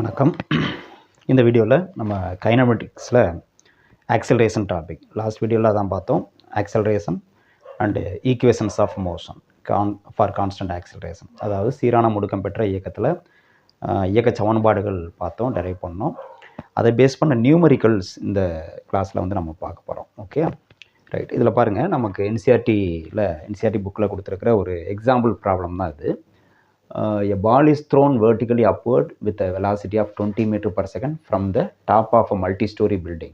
வணக்கம். இந்த வீடியோவில் நம்ம கைனமெட்டிக்ஸில் ஆக்சலரேஷன் டாபிக் லாஸ்ட் வீடியோவில் தான் பார்த்தோம். Acceleration and equations of motion for constant acceleration, அதாவது சீரான முடுக்கம் பெற்ற இயக்கத்தில் இயக்க சமன்பாடுகள் பார்த்தோம், டெரைவ் பண்ணோம். அதை பேஸ் பண்ண நியூமரிக்கல்ஸ் இந்த கிளாஸில் வந்து நம்ம பார்க்க போகிறோம். Okay, right. இதில் பாருங்கள், நமக்கு என்சிஆர்டி புக்கில் கொடுத்துருக்கிற ஒரு எக்ஸாம்பிள் ப்ராப்ளம் தான் இது. A ball is thrown vertically upward with a velocity of 20 meters per second from the top of a multi-story building.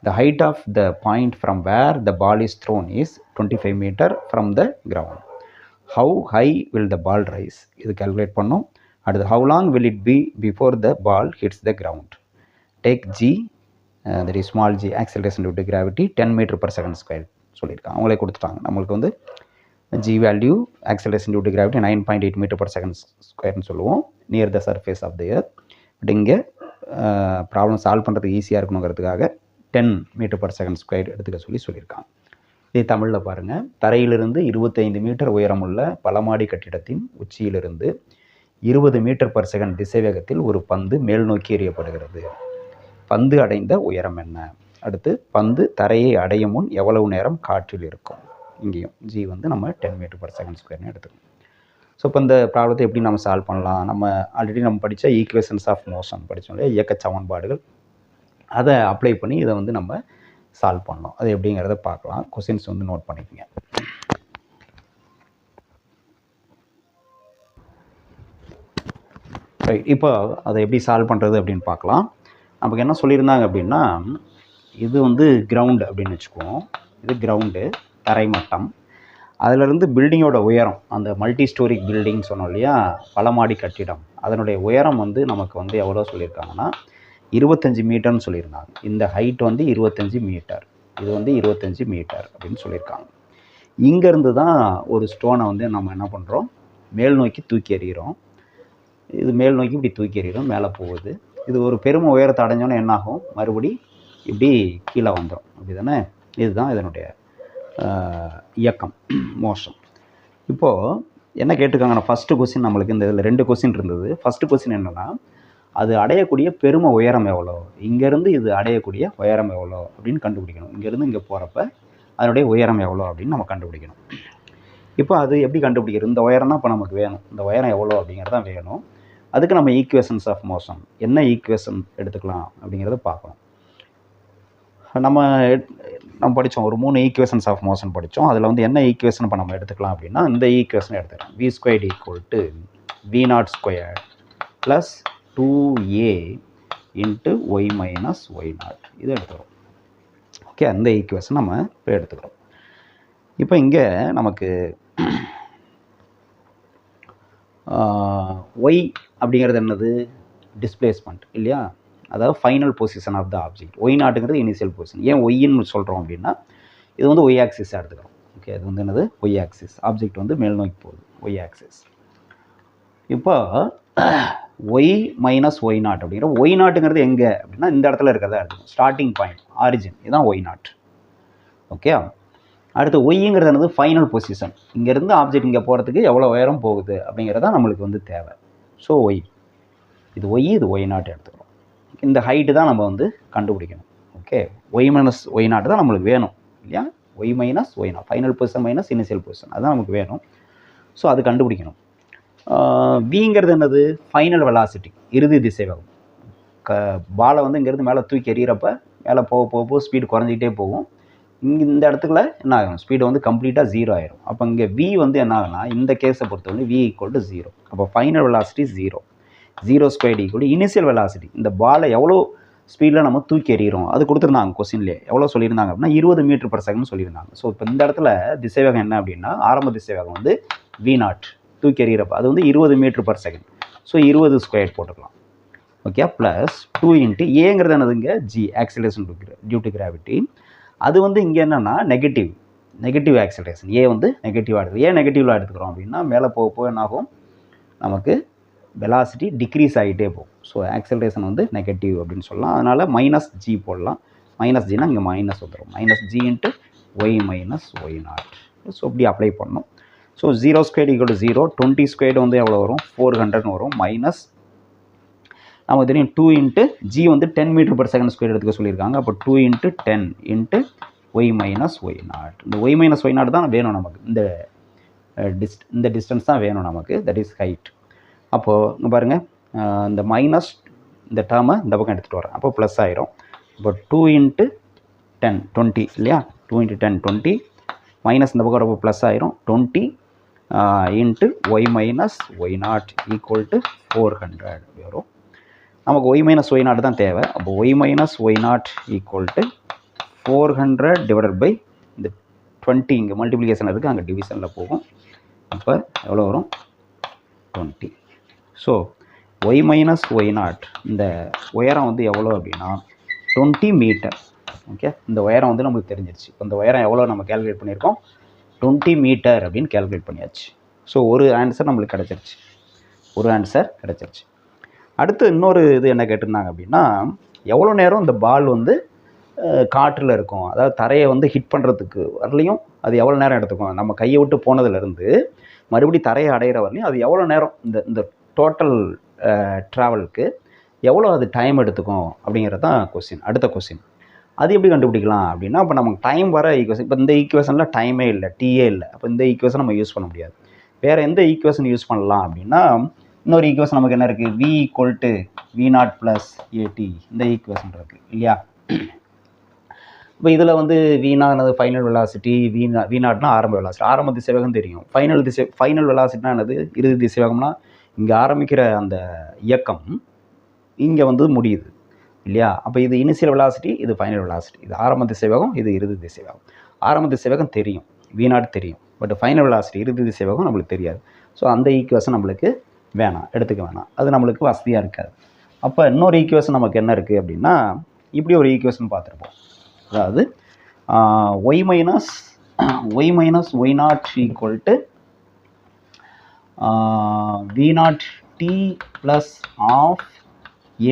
The height of the point from where the ball is thrown is 25 meters from the ground. How high will the ball rise? இது calculate பண்ணோம். அடுத்து, how long will it be before the ball hits the ground? Take g, that is small g, acceleration due to gravity 10 meters per second square சொல்லியிருக்காங்க. அவங்களே கொடுத்துட்டாங்க. நம்மளுக்கு வந்து g value acceleration due to gravity 9.8 meter per second square சொல்லுவோம், near the surface of the earth. But இங்கே problem solve பண்ணுறதுக்கு ஈஸியாக இருக்கணுங்கிறதுக்காக 10 மீட்டர் பர் செகண்ட் ஸ்கொயர் எடுத்துக்க சொல்லியிருக்காங்க. இதே தமிழில் பாருங்கள். தரையிலிருந்து 25 மீட்டர் உயரமுள்ள பலமாடி கட்டிடத்தின் உச்சியிலிருந்து 20 மீட்டர் பர் செகண்ட் திசைவேகத்தில் ஒரு பந்து மேல் நோக்கி எறியப்படுகிறது. பந்து அடைந்த உயரம் என்ன? அடுத்து, பந்து தரையை அடையும் முன் எவ்வளவு நேரம் காற்றில் இருக்கும்? இங்கேயும் ஜி வந்து நம்ம 10 மீட்டர் பர் செகண்ட் ஸ்கொயர்னு எடுத்துக்கணும். ஸோ இப்போ இந்த ப்ராப்ளத்தை எப்படி நம்ம சால்வ் பண்ணலாம்? நம்ம ஆல்ரெடி நம்ம படித்த ஈக்குவேஷன்ஸ் ஆஃப் மோஷன் படித்தோம் இல்லையா, இயக்க சமன்பாடுகள், அதை அப்ளை பண்ணி இதை வந்து நம்ம சால்வ் பண்ணோம். அது எப்படிங்கிறத பார்க்கலாம். கொஸ்டின்ஸ் வந்து நோட் பண்ணிக்கோங்க. ரைட். இப்போ அதை எப்படி சால்வ் பண்ணுறது அப்படின்னு பார்க்கலாம். நமக்கு என்ன சொல்லியிருந்தாங்க அப்படின்னா, இது வந்து கிரவுண்டு அப்படின்னு வச்சுக்குவோம். இது கிரவுண்டு, தரைமட்டம். அதிலிருந்து பில்டிங்கோட உயரம், அந்த மல்டி ஸ்டோரி பில்டிங் சொன்னோம் இல்லையா, பலமாடி கட்டிடம், அதனுடைய உயரம் வந்து நமக்கு வந்து எவ்வளோ சொல்லியிருக்காங்கன்னா 25 மீட்டர்னு சொல்லியிருந்தாங்க. இந்த ஹைட் வந்து 25 மீட்டர், இது வந்து 25 மீட்டர் அப்படின்னு சொல்லியிருக்காங்க. இங்கேருந்து தான் ஒரு ஸ்டோனை வந்து நம்ம என்ன பண்ணுறோம், மேல் நோக்கி தூக்கி எறிகிறோம். இது மேல் நோக்கி இப்படி தூக்கி எறிகிறோம், மேலே போகுது. இது ஒரு பெருமை உயரத்தை அடைஞ்சோன்னே என்னாகும், மறுபடி இப்படி கீழே வந்துடும். அப்படி தானே? இதுதான் இதனுடைய இயக்கம், மோஷன். இப்போது என்ன கேட்டிருக்காங்கன்னா, ஃபஸ்ட்டு கொஸ்டின் நம்மளுக்கு இந்த இதில் 2 கொஸ்டின் இருந்தது. ஃபஸ்ட்டு கொஸ்டின் என்னென்னா, அது அடையக்கூடிய பெருமை உயரம் எவ்வளோ, இங்கேருந்து இது அடையக்கூடிய உயரம் எவ்வளோ அப்படின்னு கண்டுபிடிக்கணும். இங்கேருந்து இங்கே போகிறப்ப அதனுடைய உயரம் எவ்வளோ அப்படின்னு நம்ம கண்டுபிடிக்கணும். இப்போ அது எப்படி கண்டுபிடிக்கிறது? இந்த உயரம் தான் இப்போ நமக்கு வேணும். இந்த உயரம் எவ்வளோ அப்படிங்கிறது தான் வேணும். அதுக்கு நம்ம ஈக்குவேஷன்ஸ் ஆஃப் மோஷன், என்ன ஈக்குவேஷன் எடுத்துக்கலாம் அப்படிங்கிறத பார்க்கணும். நம்ம படித்தோம், ஒரு 3 ஈக்குவேஷன்ஸ் ஆஃப் மோஷன் படித்தோம். அதில் வந்து என்ன ஈக்குவேஷன் இப்போ நம்ம எடுத்துக்கலாம் அப்படின்னா, இந்த ஈக்குவேஷன் எடுத்துக்கலாம். v squared equal to v0 square plus 2a into y minus y0, இது எடுத்துக்கிறோம். ஓகே, அந்த ஈக்குவேஷன் நம்ம இப்போ எடுத்துக்கிறோம். இப்போ இங்கே நமக்கு ஒய் அப்படிங்கிறது என்னது, டிஸ்பிளேஸ்மெண்ட் இல்லையா, அதாவது final position of the object. Y நாட்டுங்கிறது இனிஷியல் பொசிஷன். ஏன் ஒய்ன்னு சொல்கிறோம் அப்படின்னா, இது வந்து ஒய் ஆக்சிஸாக எடுத்துக்கிறோம். ஓகே, அது வந்து என்னது, ஒய் ஆக்சிஸ். ஆப்ஜெக்ட் வந்து மேல் நோக்கி போகுது, ஒய் ஆக்சிஸ். இப்போ ஒய் மைனஸ் ஒய் நாட் அப்படிங்கிற ஒய் நாட்டுங்கிறது எங்கே அப்படின்னா, இந்த இடத்துல இருக்கிறதா எடுத்துக்கணும். ஸ்டார்டிங் பாயிண்ட், ஆரிஜின், இதுதான் ஒய் நாட். ஓகே, அடுத்து ஒய்ங்கிறது என்னது, ஃபைனல் பொசிஷன். இங்கேருந்து ஆப்ஜெக்ட் இங்கே போகிறதுக்கு எவ்வளோ உயரம் போகுது அப்படிங்கிறதான் நம்மளுக்கு வந்து தேவை. ஸோ ஒய், இது ஒய், இது ஒய் நாட் எடுத்துக்கிறோம். இந்த ஹைட்டு தான் நம்ம வந்து கண்டுபிடிக்கணும். ஓகே, ஒய் மைனஸ் ஒய் நாட்டு தான் நம்மளுக்கு வேணும் இல்லையா, y minus y naught, final position minus initial position, அதுதான் நமக்கு வேணும். ஸோ அது கண்டுபிடிக்கணும். விங்கிறது என்னது, ஃபைனல் வெலாசிட்டி, இறுதி திசைவேகம். பாலை வந்து இங்கேருந்து மேலே தூக்கி எறிகிறப்ப மேலே போக ஸ்பீடு குறைஞ்சிக்கிட்டே போகும். இந்த இடத்துக்குள்ள என்ன ஆகும், ஸ்பீடு வந்து கம்ப்ளீட்டாக 0 ஆயிரும். அப்போ இங்கே வி வந்து என்ன ஆகுனா, இந்த கேஸை பொறுத்தவரை வி ஈக்குவல் டு 0. அப்போ final velocity 0 squared equal to initial velocity. இந்த பாலை எவ்வளோ ஸ்பீடில் நம்ம தூக்கி எறிகிறோம் அது கொடுத்துருந்தாங்க கொஸ்டின்லேயே. எவ்வளோ சொல்லியிருந்தாங்க அப்படின்னா 20 மீட்டர் பர் செகண்ட் சொல்லியிருந்தாங்க. ஸோ இப்போ இந்த இடத்துல திசைவேகம் என்ன அப்படின்னா, ஆரம்ப திசைவேகம் வந்து v0, தூக்கி எறிகிறப்ப அது வந்து 20 meter per second. So 20 square போட்டுக்கலாம். ஓகே, ப்ளஸ் 2 இன்ட்டு ஏங்கிறது என்னதுங்க, g, acceleration due to gravity. அது வந்து இங்கே என்னென்னா நெகட்டிவ் ஆக்சிலரேஷன். ஏ வந்து நெகட்டிவாக எடுத்துக்கிறோம். ஏன் நெகட்டிவாக எடுத்துக்கிறோம் அப்படின்னா, மேலே போக என்னாகும், நமக்கு வெலாசிட்டி டிக்ரீஸ் ஆகிட்டே போகும். ஸோ ஆக்சலரேஷன் வந்து நெகட்டிவ் அப்படின்னு சொல்லலாம். அதனால் மைனஸ் ஜி போடலாம். மைனஸ் ஜினா இங்கே மைனஸ் வந்துடும். Minus g into y minus y naught. So இப்படி அப்ளை பண்ணணும். So 0 square equal to 0, 20 squared வந்து எவ்வளோ வரும், 400 வரும். மைனஸ் நமக்கு தெரியும் 2 இன்ட்டு ஜி வந்து 10 மீட்டர்/s² எடுத்துக்க சொல்லியிருக்காங்க. அப்போ 2 into 10 into y minus y naught. இந்த ஒய் மைனஸ் ஒய் நாட் தான் வேணும் நமக்கு. இந்த டிஸ்டன்ஸ் தான் வேணும் நமக்கு. That is height. அப்போது இங்கே பாருங்கள், இந்த மைனஸ் இந்த டேர்மை இந்த பக்கம் எடுத்துகிட்டு வரேன். அப்போ ப்ளஸ் ஆயிரும். இப்போ 2 இன்ட்டு 10 20 இல்லையா? 2 இன்ட்டு 10 20 மைனஸ் இந்த பக்கம் ரொம்ப ப்ளஸ் ஆயிரும். 20 into y minus y naught equal to 400 வரும். நமக்கு ஒய் மைனஸ் ஒய் நாட் தான் தேவை. அப்போ y minus y naught equal to 400 divided by இந்த 20 இங்கே மல்டிப்ளிகேஷன் இருக்குது, அங்கே டிவிஷனில் போகும். அப்போ எவ்வளோ வரும்? 20. So y minus y naught இந்த உயரம் வந்து எவ்வளோ அப்படின்னா 20 மீட்டர். ஓகே, இந்த உயரம் வந்து நமக்கு தெரிஞ்சிருச்சு. இப்போ இந்த உயரம் எவ்வளோ நம்ம கேல்குலேட் பண்ணியிருக்கோம்? 20 மீட்டர் அப்படின்னு கேல்குலேட் பண்ணியாச்சு. ஸோ ஒரு ஆன்சர் நம்மளுக்கு கிடச்சிருச்சு. அடுத்து இன்னொரு இது என்ன கேட்டிருந்தாங்க அப்படின்னா, எவ்வளோ நேரம் இந்த பால் வந்து காற்றில் இருக்கும், அதாவது தரையை வந்து ஹிட் பண்ணுறதுக்கு வரலையும் அது எவ்வளோ நேரம் எடுத்துக்கும், நம்ம கையை விட்டு போனதுலேருந்து மறுபடியும் தரையை அடையிற வரலையும் அது எவ்வளோ நேரம், இந்த டோட்டல் ட்ராவலுக்கு எவ்வளோ அது டைம் எடுத்துக்கும் அப்படிங்கிறது தான் கொஸ்டின். அடுத்த கொஸ்டின் அது எப்படி கண்டுபிடிக்கலாம் அப்படின்னா, இப்போ நமக்கு டைம் வர ஈக்குவேஷன், இப்போ இந்த ஈக்குவேஷனில் டைமே இல்லை, டீயே இல்லை. அப்போ இந்த ஈக்குவேஷன் நம்ம யூஸ் பண்ண முடியாது. வேறு எந்த ஈக்குவேஷன் யூஸ் பண்ணலாம் அப்படின்னா, இன்னொரு ஈக்குவேஷன் நமக்கு என்ன இருக்குது? v equal to v0 plus a t, இந்த ஈக்குவேஷன் இருக்குது இல்லையா? இப்போ இதில் வந்து v0 ஃபைனல் வெலாசிட்டி, v0னா ஆரம்ப வெலாசிட்டி. ஆரம்ப திசைவேகம் தெரியும். ஃபைனல் வெலாசிட்டினா என்னது? இறுதி திசைவேகம்னா இங்கே ஆரம்பிக்கிற அந்த இயக்கம் இங்கே வந்து முடியுது இல்லையா? அப்போ இது இனிஷியல் வெலாசிட்டி, இது ஃபைனல் வெலாசிட்டி. இது ஆரம்ப திசைவேகம், இது இறுதி திசைவேகம். ஆரம்ப திசைவேகம் தெரியும், v0 தெரியும். பட் ஃபைனல் வெலாசிட்டி, இறுதி திசைவேகம் நம்மளுக்கு தெரியாது. ஸோ அந்த ஈக்குவேஷன் நம்மளுக்கு எடுத்துக்க வேணாம். அது நம்மளுக்கு வசதியாக இருக்காது. அப்போ இன்னொரு ஈக்குவேஷன் நமக்கு என்ன இருக்குது அப்படின்னா, இப்படி ஒரு ஈக்குவேஷன் பார்த்துருப்போம். அதாவது y minus y naught equal to v0 t plus half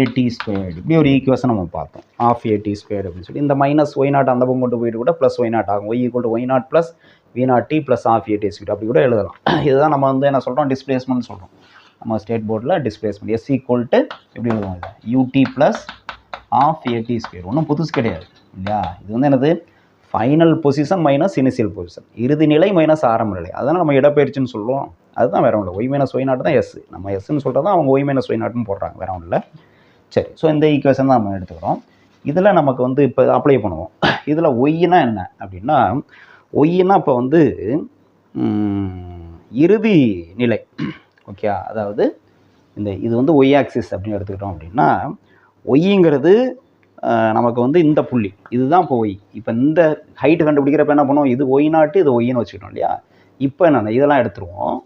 a t squared, இப்படி ஒரு ஈக்குவேஷன் நம்ம பார்த்தோம். ஆஃப் ஏடி ஸ்கொயர்டு அப்படின்னு சொல்லி இந்த மைனஸ் ஒய் நாட் அந்த பக்கம் கொண்டு போயிட்டு கூட ப்ளஸ் ஒய் நாட் ஆகும். Y equal to y naught plus v0 t plus half a t squared அப்படி கூட எழுதலாம். இதுதான் நம்ம வந்து என்ன சொல்கிறோம்? டிஸ்பிளேஸ்மெண்ட் சொல்கிறோம். நம்ம ஸ்டேட் போர்டில் டிஸ்பிளேஸ்மெண்ட் எஸ் ஈக்குவல் டு எப்படி எழுதுவோம்? இது யூடி ப்ளஸ் ஆஃப் ஏடி ஸ்கொயர். ஒன்றும் புதுசு கிடையாது இல்லையா? இது வந்து என்னது? Final position minus initial position, இறுதி நிலை மைனஸ் ஆரம்ப நிலை. அதனால் நம்ம இடப்பெயர்ச்சின்னு சொல்லுவோம். அதுதான் வேறு ஒன்றும் இல்லை. ஒய் மைனஸ் ஒய் நாட் தான் எஸ். நம்ம எஸ்ன்னு சொல்கிறது தான் அவங்க ஒய் மைனஸ் ஒய் நாட்னு போடுறாங்க, வேறு ஒன்றும் இல்லை. சரி, ஸோ இந்த ஈக்குவேஷன் தான் நம்ம எடுத்துக்கிறோம். இதில் நமக்கு வந்து இப்போ அப்ளை பண்ணுவோம். இதில் ஒய்னா என்ன அப்படின்னா, ஒய்னா இப்போ வந்து இறுதி நிலை. ஓகே, அதாவது இது வந்து ஒய் ஆக்சிஸ் அப்படின்னு எடுத்துக்கிட்டோம் அப்படின்னா, ஒய்ங்கிறது நமக்கு வந்து இந்த புள்ளி இதுதான் இப்போ ஒய். இப்போ இந்த ஹைட்டு கண்டுபிடிக்கிறப்ப என்ன பண்ணுவோம்? இது ஒய் நாட்டு, இது ஒய்ன்னு வச்சுக்கிட்டோம் இல்லையா? இப்போ என்னென்ன இதெல்லாம் எடுத்துருவோம்.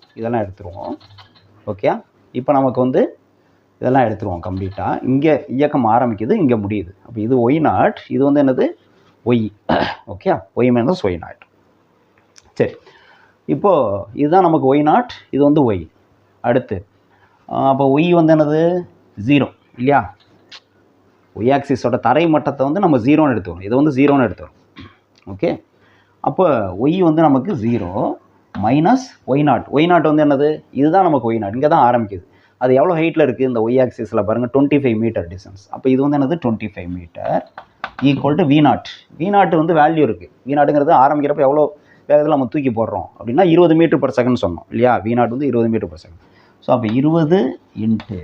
ஓகே, இப்போ நமக்கு வந்து இதெல்லாம் எடுத்துருவோம் கம்ப்ளீட்டாக. இங்கே இயக்கம் ஆரம்பிக்குது, இங்கே முடியுது. அப்போ இது ஒய் நாட், இது வந்து என்னது? Y. Okay, y minus y naught. சரி, இப்போது இதுதான் நமக்கு ஒய் நாட், இது வந்து ஒய். அடுத்து அப்போ ஒய் வந்து என்னது? 0 இல்லையா? ஒய் ஆக்சிஸோட தரை மட்டத்தை வந்து நம்ம 0ன்னு எடுத்துக்கிறோம். இதை வந்து 0ன்னு எடுத்துக்கிறோம். ஓகே, அப்போ ஒய் வந்து நமக்கு 0 minus y naught. Y naught வந்து என்னது? இதுதான் நமக்கு ஒய் நாட், இங்கே தான் ஆரம்பிக்குது. அது எவ்வளோ ஹைட்டில் இருக்குது? இந்த ஒய் ஆக்சிஸில் பாருங்கள், 25 மீட்டர் டிஸ்டன்ஸ். அப்போ இது வந்து என்னது? 25 மீட்டர் ஈக்குவல் டு v0 வந்து வேல்யூ இருக்குது. v0ங்கிறது ஆரம்பிக்கிறப்ப எவ்வளோ வேகத்தில் நம்ம தூக்கி போடுறோம் அப்படின்னா 20 மீட்டர்/s சொன்னோம் இல்லையா? v0 வந்து 20 மீட்டர்/s. ஸோ அப்போ 20 இன்ட்டு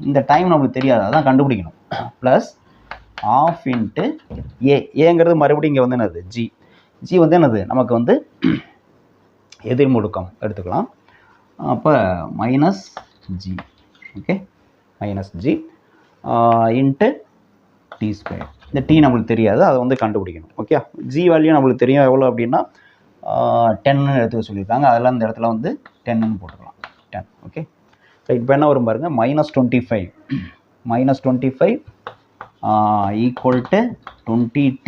இந்த டைம் நம்மளுக்கு தெரியாது, அதான் கண்டுபிடிக்கணும். ப்ளஸ் ஆஃப் இன்ட்டு ஏங்கிறது மறுபடியும் இங்கே வந்து என்னது? ஜி வந்து என்னது? நமக்கு வந்து எதிர்முடுக்கம் எடுத்துக்கலாம். அப்போ minus g. Okay, minus g into t square. இந்த டி நம்மளுக்கு தெரியாது, அதை வந்து கண்டுபிடிக்கணும். ஓகே, ஜி வேல்யூ நம்மளுக்கு தெரியும் எவ்வளோ அப்படின்னா 10ன்னு எடுத்துக்க சொல்லியிருக்காங்க. அதெல்லாம் இந்த இடத்துல வந்து 10ன்னு போட்டுக்கலாம். 10. Okay, right. இப்போ என்ன வரும் பாருங்கள்? -25 ஈக்குவல் டு 20t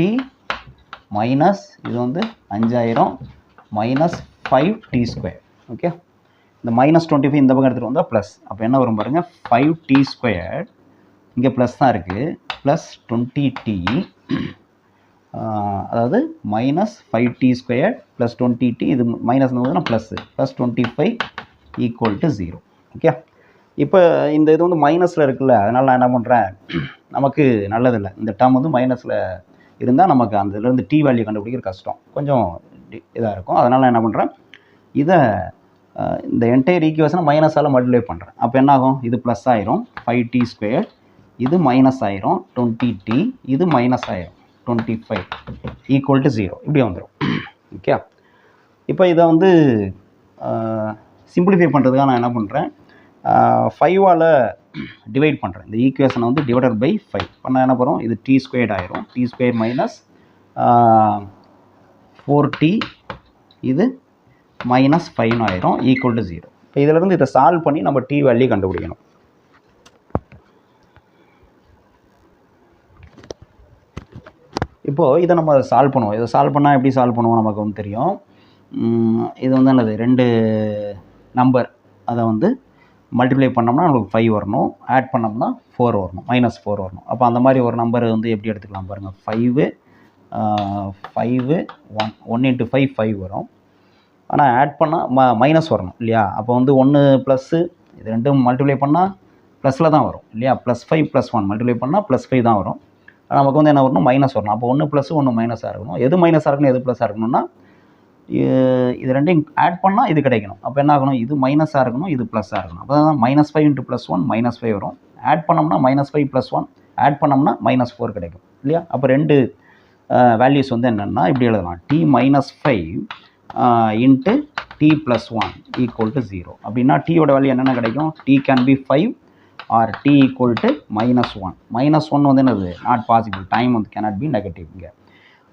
மைனஸ் இது வந்து 5000 மைனஸ் 5t ஸ்கொயர். ஓகே, இந்த -25 இந்த பக்கம் எடுத்துகிட்டு வந்தால் ப்ளஸ். அப்போ என்ன வரும் பாருங்கள்? 5t ஸ்கொயர், இங்கே ப்ளஸ் தான் இருக்குது, ப்ளஸ் 20t, அதாவது minus 5t square plus 20t, இது minus plus 25 equal to 0. Okay, இப்போ இந்த இது வந்து மைனஸில் இருக்குல்ல, அதனால் நான் என்ன பண்ணுறேன், நமக்கு நல்லதில்லை இந்த டேர்ம் வந்து மைனஸில் இருந்தால் நமக்கு அதுலேருந்து டி வேல்யூ கண்டுபிடிக்கிற கஷ்டம், கொஞ்சம் இதாக இருக்கும். அதனால் நான் என்ன பண்ணுறேன், இதை இந்த என்டையர் ஈக்குவேஷனை மைனஸால் மல்டிப்ளை பண்ணுறேன். அப்போ என்ன ஆகும், இது ப்ளஸ் ஆயிரும் 5t², இது மைனஸ் ஆயிரும் 20t, இது மைனஸ் ஆயிரும் 25 = 0 இப்படி வந்துடும். ஓகே, இப்போ இதை வந்து சிம்பிளிஃபை பண்ணுறதுக்காக நான் என்ன பண்ணுறேன், 5ஆல் டிவைட் பண்ணுறேன். இந்த ஈக்குவேஷனை வந்து டிவைடட் பை 5 பண்ணால் என்ன பண்ணுறோம், இது t² ஆயிரும், t² மைனஸ் 4t, இது மைனஸ் 5 ஆயிரும் = 0. இப்போ இதிலிருந்து இதை சால்வ் பண்ணி நம்ம டி வேல்யூ கண்டுபிடிக்கணும். இப்போது இதை நம்ம சால்வ் பண்ணுவோம். இதை சால்வ் பண்ணால் எப்படி சால்வ் பண்ணுவோம் நமக்கு வந்து தெரியும். இது வந்து என்னது, 2 நம்பர் அதை வந்து மல்டிப்ளை பண்ணோம்னா நமக்கு 5 வரணும், ஆட் பண்ணோம்னா 4 வரணும், -4 வரணும். அப்போ அந்த மாதிரி ஒரு நம்பர் வந்து எப்படி எடுத்துக்கலாம் பாருங்கள், 5 1 × 5 5 வரும். ஆனால் ஆட் பண்ணால் மைனஸ் வரணும் இல்லையா. அப்போ வந்து 1 ப்ளஸ்ஸு இது ரெண்டும் மல்டிப்ளை பண்ணால் ப்ளஸில் தான் வரும் இல்லையா. +5 + 1 மல்டிப்ளை பண்ணால் +5 தான் வரும். நமக்கு வந்து என்ன வரணும், மைனஸ் வரணும். அப்போ 1 + 1 மைனஸாக இருக்கணும். எது மைனஸாக இருக்கணும், எது ப்ளஸ்ஸாக இருக்கணும்னா இது ரெண்டையும் ஆட் பண்ணால் இது கிடைக்கணும். அப்போ என்ன ஆகணும், இது மைனஸாக இருக்கணும், இது ப்ளஸ்ஸாக இருக்கணும். அப்போ தான் -5 × +1 -5 வரும். ஆட் பண்ணோம்னா -5 + 1 ஆட் பண்ணோம்னா -4 கிடைக்கும் இல்லையா. அப்போ 2 வேல்யூஸ் வந்து என்னென்னா இப்படி எழுதலாம், t - 5 × t + 1 = 0. அப்படின்னா டீயோட வேல்யூ என்னென்ன கிடைக்கும், t can be 5 or t = -1. -1 வந்து என்னது, நாட் பாசிபிள், டைம் வந்து cannot be நெகட்டிவ் இங்கே.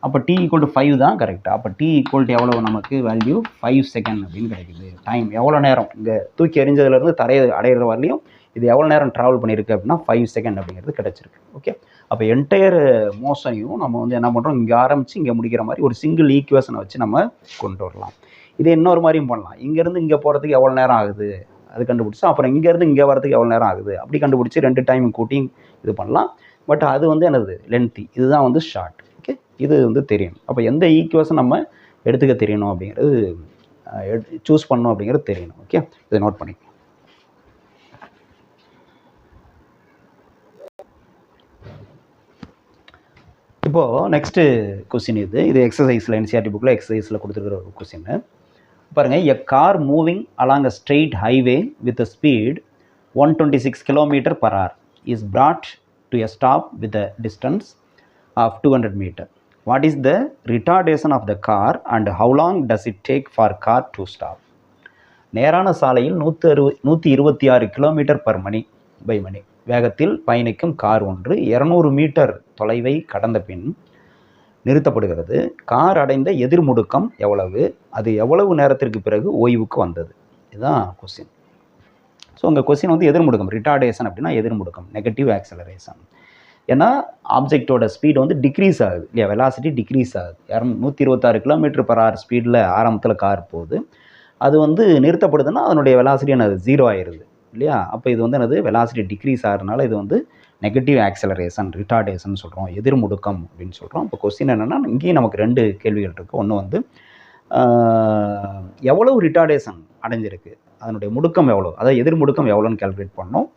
அப்போ t = 5 தான் கரெக்டாக. அப்போ t = எவ்வளோ நமக்கு வேல்யூ 5 செகண்ட் அப்படின்னு கிடைக்குது. டைம் எவ்வளோ நேரம் இங்கே தூக்கி எறிஞ்சதுலேருந்து தரையை அடையிற வரலையும் இது எவ்வளோ நேரம் ட்ராவல் பண்ணியிருக்கு அப்படின்னா 5 செகண்ட் அப்படிங்கிறது கிடச்சிருக்கு. ஓகே, அப்போ என்டையர் மோஷனையும் நம்ம வந்து என்ன பண்ணுறோம், இங்கே ஆரம்பித்து இங்கே முடிக்கிற மாதிரி ஒரு சிங்கிள் ஈக்குவேஷனை வச்சு நம்ம கொண்டு வரலாம். இதே இன்னொரு மாதிரியும் பண்ணலாம். இங்கேருந்து இங்கே போகிறதுக்கு எவ்வளோ நேரம் ஆகுது அது கண்டுபிடிச்சா, அப்புறம் இங்கேருந்து இங்கே வரதுக்கு எவ்வளோ நேரம் ஆகுது அப்படி கண்டுபிடிச்சி 2 டைம் கூட்டி இது பண்ணலாம். பட் அது வந்து என்னது, லென்த்தி, இதுதான் வந்து ஷார்ட். ஓகே, இது வந்து தெரியணும். அப்போ எந்த ஈக்குவேஷன் நம்ம எடுத்துக்க தெரியணும் அப்படிங்கிறது, சூஸ் பண்ணணும் அப்படிங்கிறது தெரியணும். ஓகே, இதை நோட் பண்ணிக்கலாம். இப்போது நெக்ஸ்ட்டு கொஸ்டின் இது எக்ஸசைஸில் என்சிஆர்டி புக்கில் எக்ஸசைஸில் கொடுத்துருக்குற ஒரு கொஸ்டின் பாருங்கள். A car moving along a straight highway with a speed 126 km/h is brought to a stop with a distance of 200 meters. What is the retardation of the car and how long does it take for car to stop? நேரான சாலையில் 126 km/h வேகத்தில் பயணிக்கும் car ஒன்று 200 metre தொலைவை கடந்த பின் நிறுத்தப்படுகிறது. Car அடைந்த எதிர்முடுக்கம் எவ்வளவு, அது எவ்வளவு நேரத்திற்கு பிறகு ஓய்வுக்கு வந்தது, இதுதான் கொஸ்டின். ஸோ உங்கள் கொஸ்டின் வந்து எதிர்முடுக்கம், ரிட்டார்டேஷன் அப்படின்னா எதிர்முடுக்கம், நெகட்டிவ் ஆக்சலரேஷன். ஏன்னா ஆப்ஜெக்டோட ஸ்பீடு வந்து டிக்ரீஸ் ஆகுது இல்லையா, வெலாசிட்டி டிக்ரீஸ் ஆகுது. 126 km/h ஸ்பீடில் ஆரம்பத்தில் கார் போகுது, அது வந்து நிறுத்தப்படுதுன்னா அதனுடைய வெலாசிட்டி என்னது 0 ஆயிடுது இல்லையா. அப்போ இது வந்து என்னது, வெலாசிட்டி டிக்ரீஸ் ஆகிறதுனால இது வந்து நெகட்டிவ் ஆக்சலரேஷன், ரிட்டார்டேஷன் சொல்கிறோம், எதிர்முடுக்கம் அப்படின்னு சொல்கிறோம். இப்போ கொஸ்டின் என்னென்னா, இங்கேயும் நமக்கு 2 கேள்விகள் இருக்குது. ஒன்று வந்து எவ்வளவு ரிட்டார்டேஷன் அடைஞ்சிருக்கு, அதனுடைய முடுக்கம் எவ்வளோ, அதாவது எதிர்முடுக்கம் எவ்வளோன்னு கால்குலேட் பண்ணோம்.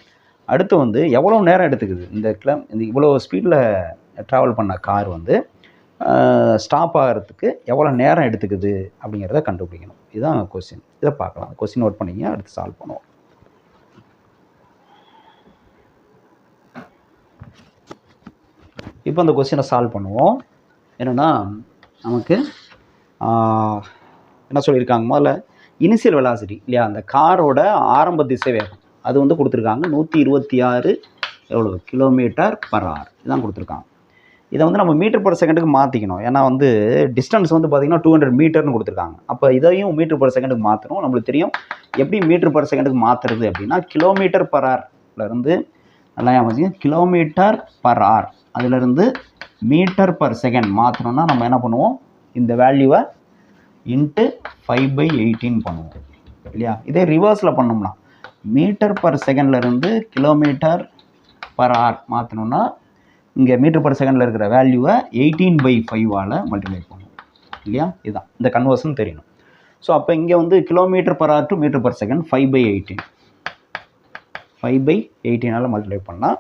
அடுத்து வந்து எவ்வளோ நேரம் எடுத்துக்குது, இந்த இவ்வளோ ஸ்பீடில் ட்ராவல் பண்ண கார் வந்து ஸ்டாப் ஆகிறதுக்கு எவ்வளோ நேரம் எடுத்துக்குது அப்படிங்கிறத கண்டுபிடிக்கணும். இதுதான் கொஸ்டின். இதை பார்க்கலாம். கொஸ்டின் நோட் பண்ணிங்க, அடுத்து சால்வ் பண்ணுவோம். இப்போ அந்த கொஸ்டினை சால்வ் பண்ணுவோம். என்னென்னா நமக்கு என்ன சொல்லியிருக்காங்க, முதல்ல இனிஷியல் வெலாசிட்டி இல்லையா, அந்த காரோட ஆரம்ப திசை வேகம் அது வந்து கொடுத்துருக்காங்க 126 எவ்வளோ km/h இதுதான் கொடுத்துருக்காங்க. இதை வந்து நம்ம மீட்டர்/செகண்டுக்கு மாற்றிக்கணும். ஏன்னா வந்து டிஸ்டன்ஸ் வந்து பார்த்திங்கன்னா 200 மீட்டர்னு கொடுத்துருக்காங்க. அப்போ இதையும் மீட்டர்/செகண்டுக்கு மாற்றணும். நம்மளுக்கு தெரியும் எப்படி மீட்டர்/செகண்டுக்கு மாற்றுறது அப்படின்னா, km/h நல்லா ஞாபகம், km/h அதிலிருந்து மீட்டர்/செகண்ட் மாற்றணும்னா நம்ம என்ன பண்ணுவோம், இந்த வேல்யூவை இன்ட்டு 5/18 பண்ணுவோம் இல்லையா. இதே ரிவர்ஸில் பண்ணோம்னா மீட்டர்/செகண்ட்லேருந்து km/h மாற்றணும்னா இங்கே மீட்டர்/செகண்டில் இருக்கிற வேல்யூவை 18/5ஆல் மல்டிப்ளை பண்ணுவோம் இல்லையா. இதுதான் இந்த கன்வர்ஷன் தெரியணும். ஸோ அப்போ இங்கே வந்து km/h to மீட்டர்/செகண்ட் 5/18 5/18 மல்டிப்ளை பண்ணால்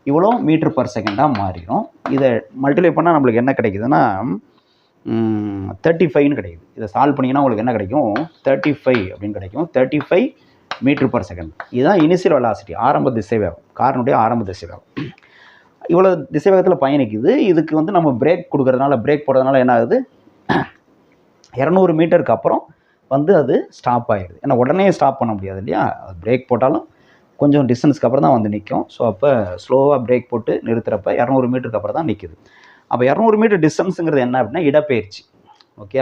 இவ்வளோ மீட்டர் பர் செகண்டாக மாறிடும். இதை மல்டிப்ளை பண்ணால் நம்மளுக்கு என்ன கிடைக்குதுன்னா 35ன்னு கிடைக்குது. இதை சால்வ் பண்ணிங்கன்னா உங்களுக்கு என்ன கிடைக்கும்? 35 அப்படின்னு கிடைக்கும். 35 மீட்டர் பர் செகண்ட். இதுதான் இனிஷியல் வெலாசிட்டி, ஆரம்ப திசைவேகம், காரினுடைய ஆரம்ப திசைவேகம். இவ்வளோ திசைவேகத்தில் பயணிக்குது. இதுக்கு வந்து நம்ம பிரேக் கொடுக்கறதுனால, பிரேக் போடுறதுனால என்ன ஆகுது? 200 மீட்டருக்கு அப்புறம் வந்து அது ஸ்டாப் ஆகிடுது. ஏன்னா உடனே ஸ்டாப் பண்ண முடியாது இல்லையா? பிரேக் போட்டாலும் கொஞ்சம் டிஸ்டன்ஸ்க்கு அப்புறம் தான் வந்து நிற்கும். ஸோ அப்போ ஸ்லோவாக பிரேக் போட்டு நிறுத்துறப்ப 200 மீட்டருக்கு அப்புறம் தான் நிற்குது. அப்போ 200 மீட்டர் டிஸ்டன்ஸுங்கிறது என்ன அப்படின்னா இடப்பெயர்ச்சி. Okay,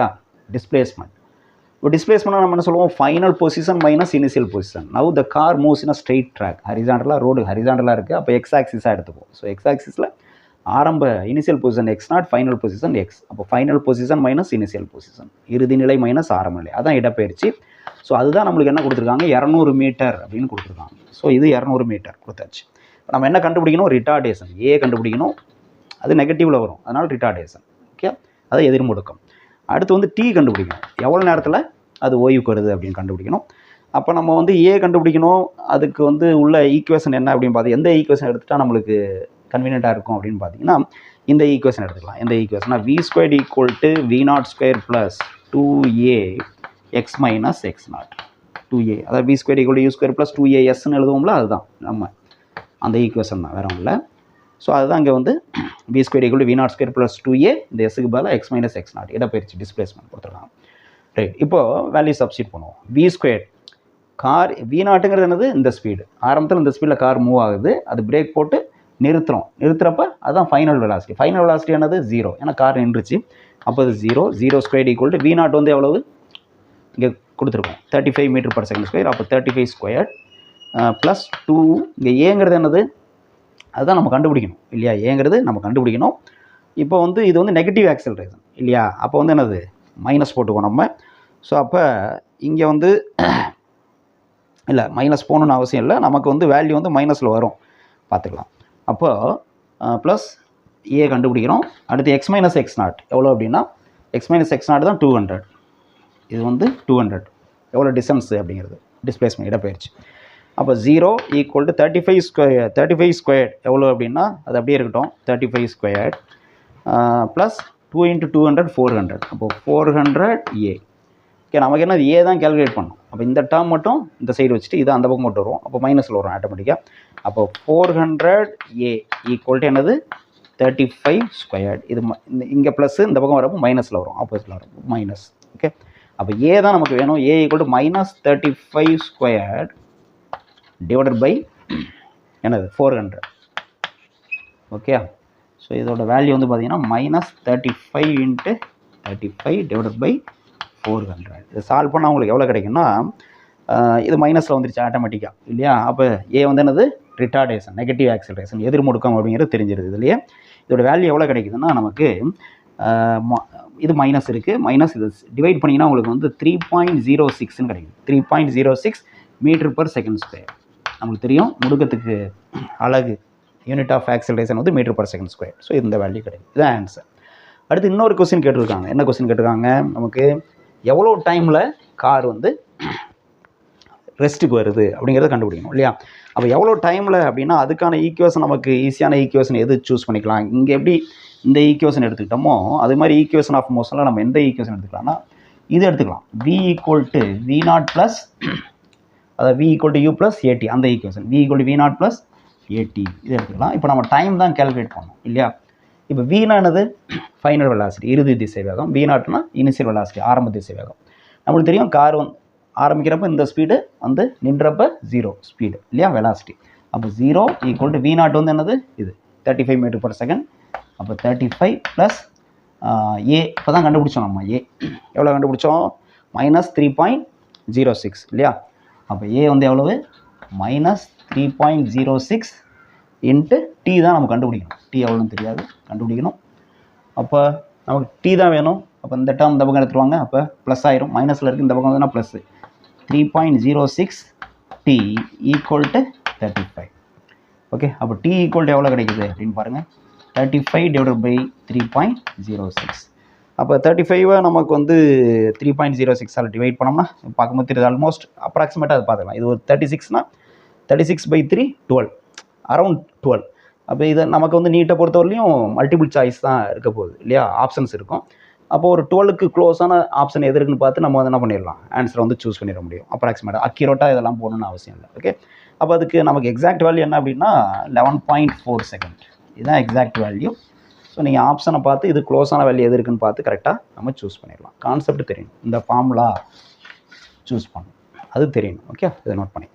displacement. இப்போ டிஸ்பிளேஸ்மெண்ட் நம்ம என்ன சொல்லுவோம்? Final position minus initial position. Now the car moves in a straight track. ஹரிசாண்டலாக ரோடு ஹரிசாண்டலாக இருக்குது. அப்போ எக்ஸ் ஆக்சிஸாக எடுத்துப்போம். ஸோ எக்ஸ் ஆக்சிஸில் ஆரம்ப initial position x0, final position x. அப்போ final position minus initial position, இறுதி நிலை மைனஸ் ஆரம்ப நிலை, அதான் இடப்பெயர்ச்சி. ஸோ அதுதான் நம்மளுக்கு என்ன கொடுத்துருக்காங்க? 200 மீட்டர் அப்படின்னு கொடுத்துருக்காங்க. ஸோ இது 200 மீட்டர் கொடுத்தாச்சு. நம்ம என்ன கண்டுபிடிக்கணும்? ரிட்டார்டேஷன் ஏ கண்டுபிடிக்கணும். அது நெகட்டிவில் வரும், அதனால் ரிட்டார்டேஷன். ஓகே, அது எதிர்முடுக்கம். அடுத்து வந்து டி கண்டுபிடிக்கணும். எவ்வளோ நேரத்தில் அது ஓய்வுக்கு வருது அப்படின்னு கண்டுபிடிக்கணும். அப்போ நம்ம வந்து ஏ கண்டுபிடிக்கணும். அதுக்கு வந்து உள்ள ஈக்குவேஷன் என்ன அப்படின்னு பார்த்து, எந்த ஈக்குவேஷன் எடுத்துகிட்டா நம்மளுக்கு கன்வீனியண்ட்டாக இருக்கும் அப்படின்னு பார்த்தீங்கன்னா இந்த ஈக்குவேஷன் எடுத்துக்கலாம். எந்த ஈக்குவேஷனா? v² = v0² + 2a x - x0. 2a, அதாவது v² = u² + 2asன்னு எழுதுவோம்ல, அதுதான் நம்ம அந்த ஈக்குவேஷன் தான், வேறு ஒன்றும் இல்லை. ஸோ அதுதான் இங்கே வந்து v² = v0² + 2a, இந்த எஸ்ஸுக்கு பதிலாக x - x0 இடப்பெயர்ச்சி டிஸ்பிளேஸ்மெண்ட் கொடுத்துருக்காங்க. ரைட், இப்போது வேல்யூ சப்ஸ்டிட் பண்ணுவோம். v², கார் v0ங்கிறது என்னது? இந்த ஸ்பீடு. ஆரம்பத்தில் இந்த ஸ்பீடில் கார் மூவ் ஆகுது. அது பிரேக் போட்டு நிறுத்துறப்ப அதுதான் ஃபைனல் வெலாசிட்டி. ஃபைனல் வெலாசிட்டி என்னது? 0. ஏன்னா கார் நின்றுச்சு. அப்போ அது 0. 0² = v0 வந்து எவ்வளவு? இங்கே கொடுத்துருக்கோம் 35 மீட்டர்/s². அப்போ 35² + 2. இங்கே ஏங்கிறது என்னது? அதுதான் நம்ம கண்டுபிடிக்கணும் இல்லையா? ஏங்கிறது நம்ம கண்டுபிடிக்கணும். இப்போ வந்து இது வந்து நெகட்டிவ் ஆக்சலரேஷன் இல்லையா? அப்போ வந்து என்னது? மைனஸ் போட்டுக்கோம் நம்ம. ஸோ அப்போ இங்கே வந்து இல்லை, மைனஸ் போகணுன்னு அவசியம் இல்லை. நமக்கு வந்து வேல்யூ வந்து மைனஸில் வரும், பார்த்துக்கலாம். அப்போ ப்ளஸ் ஏ கண்டுபிடிக்கிறோம். அடுத்து x - x0 எவ்வளோ அப்படின்னா x - x0 தான் 200. இது வந்து 200 எவ்வளோ டிஸ்டன்ஸு அப்படிங்கிறது டிஸ்பிளேஸ்மெண்ட் இடப்பெயர்ச்சி. அப்போ 0 = 35² எவ்வளோ அப்படின்னா அது அப்படியே இருக்கட்டும். 35² ப்ளஸ் 2 × 200 400. அப்போது 400a. ஓகே, நமக்கு என்ன? ஏ தான் கேல்குலேட் பண்ணணும். அப்போ இந்த டேர்ம் மட்டும் இந்த சைடு வச்சுட்டு இது அந்த பக்கம் மட்டும் வரும். அப்போ மைனஸில் வரும் ஆட்டோமேட்டிக்காக. அப்போ 400a = என்னது? 35². இது இங்கே ப்ளஸ், இந்த பக்கம் வரப்போ மைனஸில் வரும், ஆப்போசிட்டில் வரும் மைனஸ். ஓகே, அப்போ ஏ தான் நமக்கு வேணும். ஏ = -35² / என்னது? 400. ஓகே, ஸோ இதோட வேல்யூ வந்து பார்த்தீங்கன்னா -35 × 35 / 400. இதை சால்வ் பண்ணால் உங்களுக்கு எவ்வளோ கிடைக்குன்னா, இது மைனஸில் வந்துருச்சு ஆட்டோமேட்டிக்காக இல்லையா? அப்போ ஏ வந்து என்னது? ரிட்டார்டேஷன், நெகட்டிவ் ஆக்சலரேஷன், எதிர்முடுக்கம் அப்படிங்கிறது தெரிஞ்சிருது இதுலையே. இதோட வேல்யூ எவ்வளோ கிடைக்குதுன்னா நமக்கு இது மைனஸ் இருக்குது. மைனஸ் இது டிவைட் பண்ணிங்கன்னா உங்களுக்கு வந்து 3.06ன்னு கிடைக்குது. 3.06 மீட்டர்/s². நம்மளுக்கு தெரியும் முடுக்கத்துக்கு அலகு யூனிட் ஆஃப் ஆக்சலரேஷன் வந்து மீட்டர்/s². ஸோ இந்த வேல்யூ கிடைக்கும். இதுதான் ஆன்சர். அடுத்து இன்னொரு கொஸ்டின் கேட்டிருக்காங்க. என்ன கொஸ்டின் கேட்டிருக்காங்க? நமக்கு எவ்வளோ டைமில் கார் வந்து ரெஸ்ட்டுக்கு வருது அப்படிங்கிறத கண்டுபிடிக்கணும் இல்லையா? அப்போ எவ்வளோ டைமில் அப்படின்னா அதுக்கான ஈக்குவேஷன் நமக்கு ஈஸியான ஈக்குவேஷன் எது சூஸ் பண்ணிக்கலாம்? இங்கே எப்படி இந்த ஈக்குவேஷன் எடுத்துக்கிட்டோமோ அது மாதிரி ஈக்குவேஷன் ஆஃப் மோஷனில் நம்ம எந்த ஈக்குவேஷன் எடுத்துக்கலாம்னா இது எடுத்துக்கலாம். v = v0 அதாவது v = u + at, அந்த ஈக்குவேஷன் v = v0 + at இது எடுத்துக்கலாம். இப்போ நம்ம டைம் தான் கேல்குலேட் பண்ணணும் இல்லையா? இப்போ v என்னது? ஃபைனல் வெலாசிட்டி, இறுதி திசைவேகம். v0 இனிஷியல் வெலாசிட்டி, ஆரம்ப திசைவேகம். நம்மளுக்கு தெரியும் கார் வந்து ஆரம்பிக்கிறப்ப இந்த ஸ்பீடு வந்து நின்றப்ப 0 ஸ்பீடு இல்லையா? வெலாசிட்டி. அப்போ 0 = v0 வந்து என்னது? இது 35 மீட்டர்/s. அப்போ 35 ப்ளஸ் ஏ இப்போ தான் கண்டுபிடிச்சோம் நம்ம. ஏ எவ்வளோ கண்டுபிடிச்சோம்? -3.06 இல்லையா? அப்போ ஏ வந்து எவ்வளவு? -3.06 × டி தான் நம்ம கண்டுபிடிக்கணும். டி எவ்வளோன்னு தெரியாது, கண்டுபிடிக்கணும். அப்போ நமக்கு டி தான் வேணும். அப்போ இந்த டேர்ம் இந்த பக்கம் எடுத்துருவாங்க. அப்போ ப்ளஸ் ஆயிரும். மைனஸில் இருக்குது, இந்த பக்கம் வந்துன்னா ப்ளஸ்ஸு. 3.06 t = 35. ஓகே, அப்போ t = எவ்வளோ கிடைக்குது அப்படின்னு பாருங்கள். 35 / 3.06. அப்போ 35 நமக்கு வந்து 3.06 டிவைட் பண்ணோம்னா பார்க்கும்போது தெரியுது. ஆல்மோஸ்ட் அப்ராக்சிமேட்டாக அது பார்த்துக்கலாம். இது ஒரு 36னா 36/3 12, அரௌண்ட் 12. அப்போ இதை நமக்கு வந்து நீட்டை பொறுத்தவரையிலையும் மல்டிபிள் சாய்ஸ் தான் இருக்க போகுது இல்லையா, ஆப்ஷன்ஸ் இருக்கும். அப்போது ஒரு 12க்கு க்ளோஸான ஆப்ஷன் எது இருக்குன்னு பார்த்து நம்ம வந்து என்ன பண்ணிடலாம், ஆன்சரை வந்து சூஸ் பண்ணிட முடியும். அப்ராக்சிமேட்டாக அக்யூரேட்டாக இதெல்லாம் போகணுன்னு அவசியம் இல்லை. ஓகே, அப்போ அதுக்கு நமக்கு எக்ஸாக்ட் வேல்யூ என்ன அப்படின்னா 11.4 செகண்ட். இதுதான் எக்ஸாக்ட் வேல்யூ. ஸோ நீங்கள் ஆப்ஷனை பார்த்து இது க்ளோஸான வேல்யூ எது இருக்குன்னு பார்த்து கரெக்டாக நம்ம சூஸ் பண்ணிடலாம். கான்செப்ட் தெரியணும், இந்த ஃபார்முலா சூஸ் பண்ணணும், அது தெரியணும். ஓகே, இதை நோட் பண்ணி.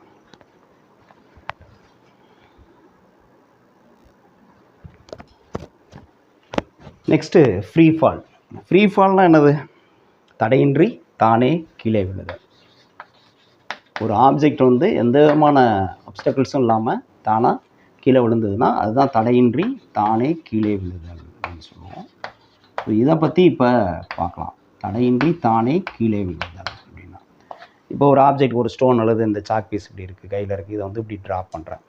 Next free fall. ஃப்ரீ ஃபால்னால் என்னது? தடையின்றி தானே கீழே விழுதல். ஒரு ஆப்ஜெக்ட் வந்து எந்த விதமான அப்டக்கிள்ஸும் இல்லாமல் தானாக கீழே விழுந்ததுன்னா அதுதான் தடையின்றி தானே கீழே விழுதல் அப்படின்னு சொல்லுவோம். ஸோ இதை பற்றி இப்போ பார்க்கலாம். தடையின்றி தானே கீழே விழுதல் அப்படின்னா, இப்போ ஒரு ஆப்ஜெக்ட், ஒரு ஸ்டோன் அல்லது இந்த சாக் பீஸ் இப்படி இருக்குது, கையில் இருக்குது, இதை வந்து இப்படி ட்ராப் பண்ணுறேன்.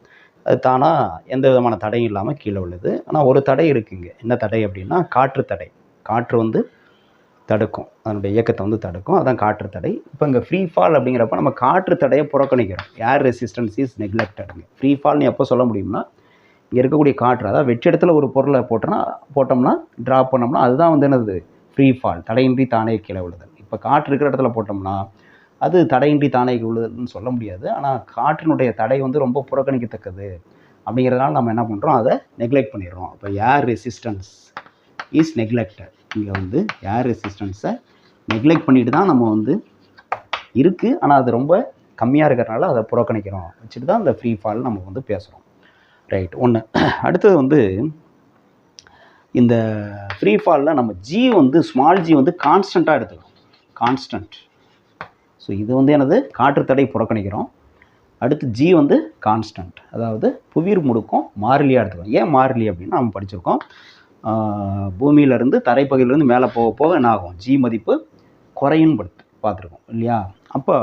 அது தானாக எந்த விதமான தடையும் இல்லாமல் கீழே விழுது. ஆனால் ஒரு தடை இருக்குங்க. என்ன தடை அப்படின்னா காற்று தடை. காற்று வந்து தடுக்கும், அதனுடைய இயக்கத்தை வந்து தடுக்கும், அதான் காற்று தடை. இப்போ இங்கே ஃப்ரீ ஃபால் அப்படிங்கிறப்ப நம்ம காற்று தடையை புறக்கணிக்கிறோம். ஏர் ரெசிஸ்டன்ஸ் இஸ் நெக்லெக்டடுங்க. ஃப்ரீ ஃபால்னு எப்போ சொல்ல முடியும்னா, இங்கே இருக்கக்கூடிய காற்று, அதாவது வெற்றி இடத்துல ஒரு பொருளை போட்டோம்னா ட்ராப் பண்ணோம்னா அதுதான் வந்து என்னது, ஃப்ரீ ஃபால், தடையின்றி தானே கீழே விழுதல். இப்போ காற்று இருக்கிற இடத்துல போட்டோம்னா அது தடையின்றி தானே விழுதல்னு சொல்ல முடியாது. ஆனால் காற்றினுடைய தடை வந்து ரொம்ப புறக்கணிக்கத்தக்கது அப்படிங்கிறதுனால நம்ம என்ன பண்ணுறோம், அதை நெக்லெக்ட் பண்ணிடுறோம். இப்போ ஏர் ரெசிஸ்டன்ஸ் இஸ் நெக்லெக்டட். இங்கே வந்து ஏர் ரெசிஸ்டன்ஸை நெக்லெக்ட் பண்ணிட்டு தான் நம்ம வந்து இருக்குது, ஆனால் அது ரொம்ப கம்மியாக இருக்கிறதுனால அதை புறக்கணிக்கிறோம் வச்சுட்டு தான் இந்த ஃப்ரீ ஃபால் நம்ம வந்து பேசுகிறோம். ரைட், ஒன்று. அடுத்தது வந்து இந்த ஃப்ரீ ஃபாலில் நம்ம ஜி வந்து ஸ்மால் ஜி வந்து கான்ஸ்டண்ட்டாக எடுத்துக்கணும். கான்ஸ்டன்ட். ஸோ இது வந்து எனது காற்று தடை புறக்கணிக்கிறோம். அடுத்து ஜி வந்து கான்ஸ்டன்ட், அதாவது புவியீர் முடுக்கம் மாறிலியாக எடுத்துக்கணும். ஏன் மாறிலி அப்படின்னா நம்ம படிச்சிருக்கோம், பூமியிலேருந்து தரைப்பகுதியிலேருந்து மேலே போக போக என்ன ஆகும், ஜி மதிப்பு குறையும் பார்த்துருக்கோம் இல்லையா. அப்போ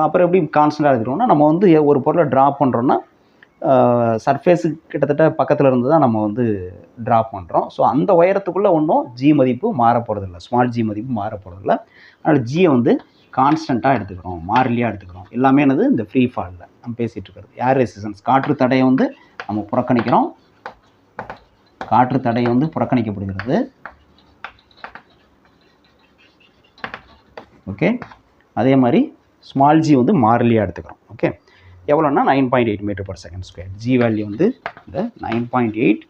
அப்புறம் எப்படி கான்ஸ்டண்ட்டாக எடுத்துக்கிறோம்னா, நம்ம வந்து ஒரு பொருளை ட்ராப் பண்ணுறோன்னா சர்ஃபேஸுக்கு கிட்டத்தட்ட பக்கத்தில் இருந்து தான் நம்ம வந்து ட்ராப் பண்ணுறோம். ஸோ அந்த உயரத்துக்குள்ளே ஒன்றும் ஜி மதிப்பு மாற போகிறதில்ல, ஸ்மால் ஜி மதிப்பு மாற போகிறதில்ல. அதனால் ஜியை வந்து கான்ஸ்டண்ட்டாக எடுத்துக்கிறோம், மாறிலியாக எடுத்துக்கிறோம். எல்லாமே என்னது இந்த ஃப்ரீ ஃபாலில் நம்ம பேசிகிட்டு இருக்கிறது. ஏர் ரெசிஸ்டன்ஸ், காற்று தடையை வந்து நம்ம புறக்கணிக்கிறோம். காற்று தடையை வந்து புறக்கணிக்கப்படுகிறது. ஓகே, அதே மாதிரி ஸ்மால் ஜி வந்து மாறிலியாக எடுத்துக்கிறோம். Okay, எவ்வளோன்னா 9.8 m/s². ஜி வேல்யூ வந்து இந்த 9.8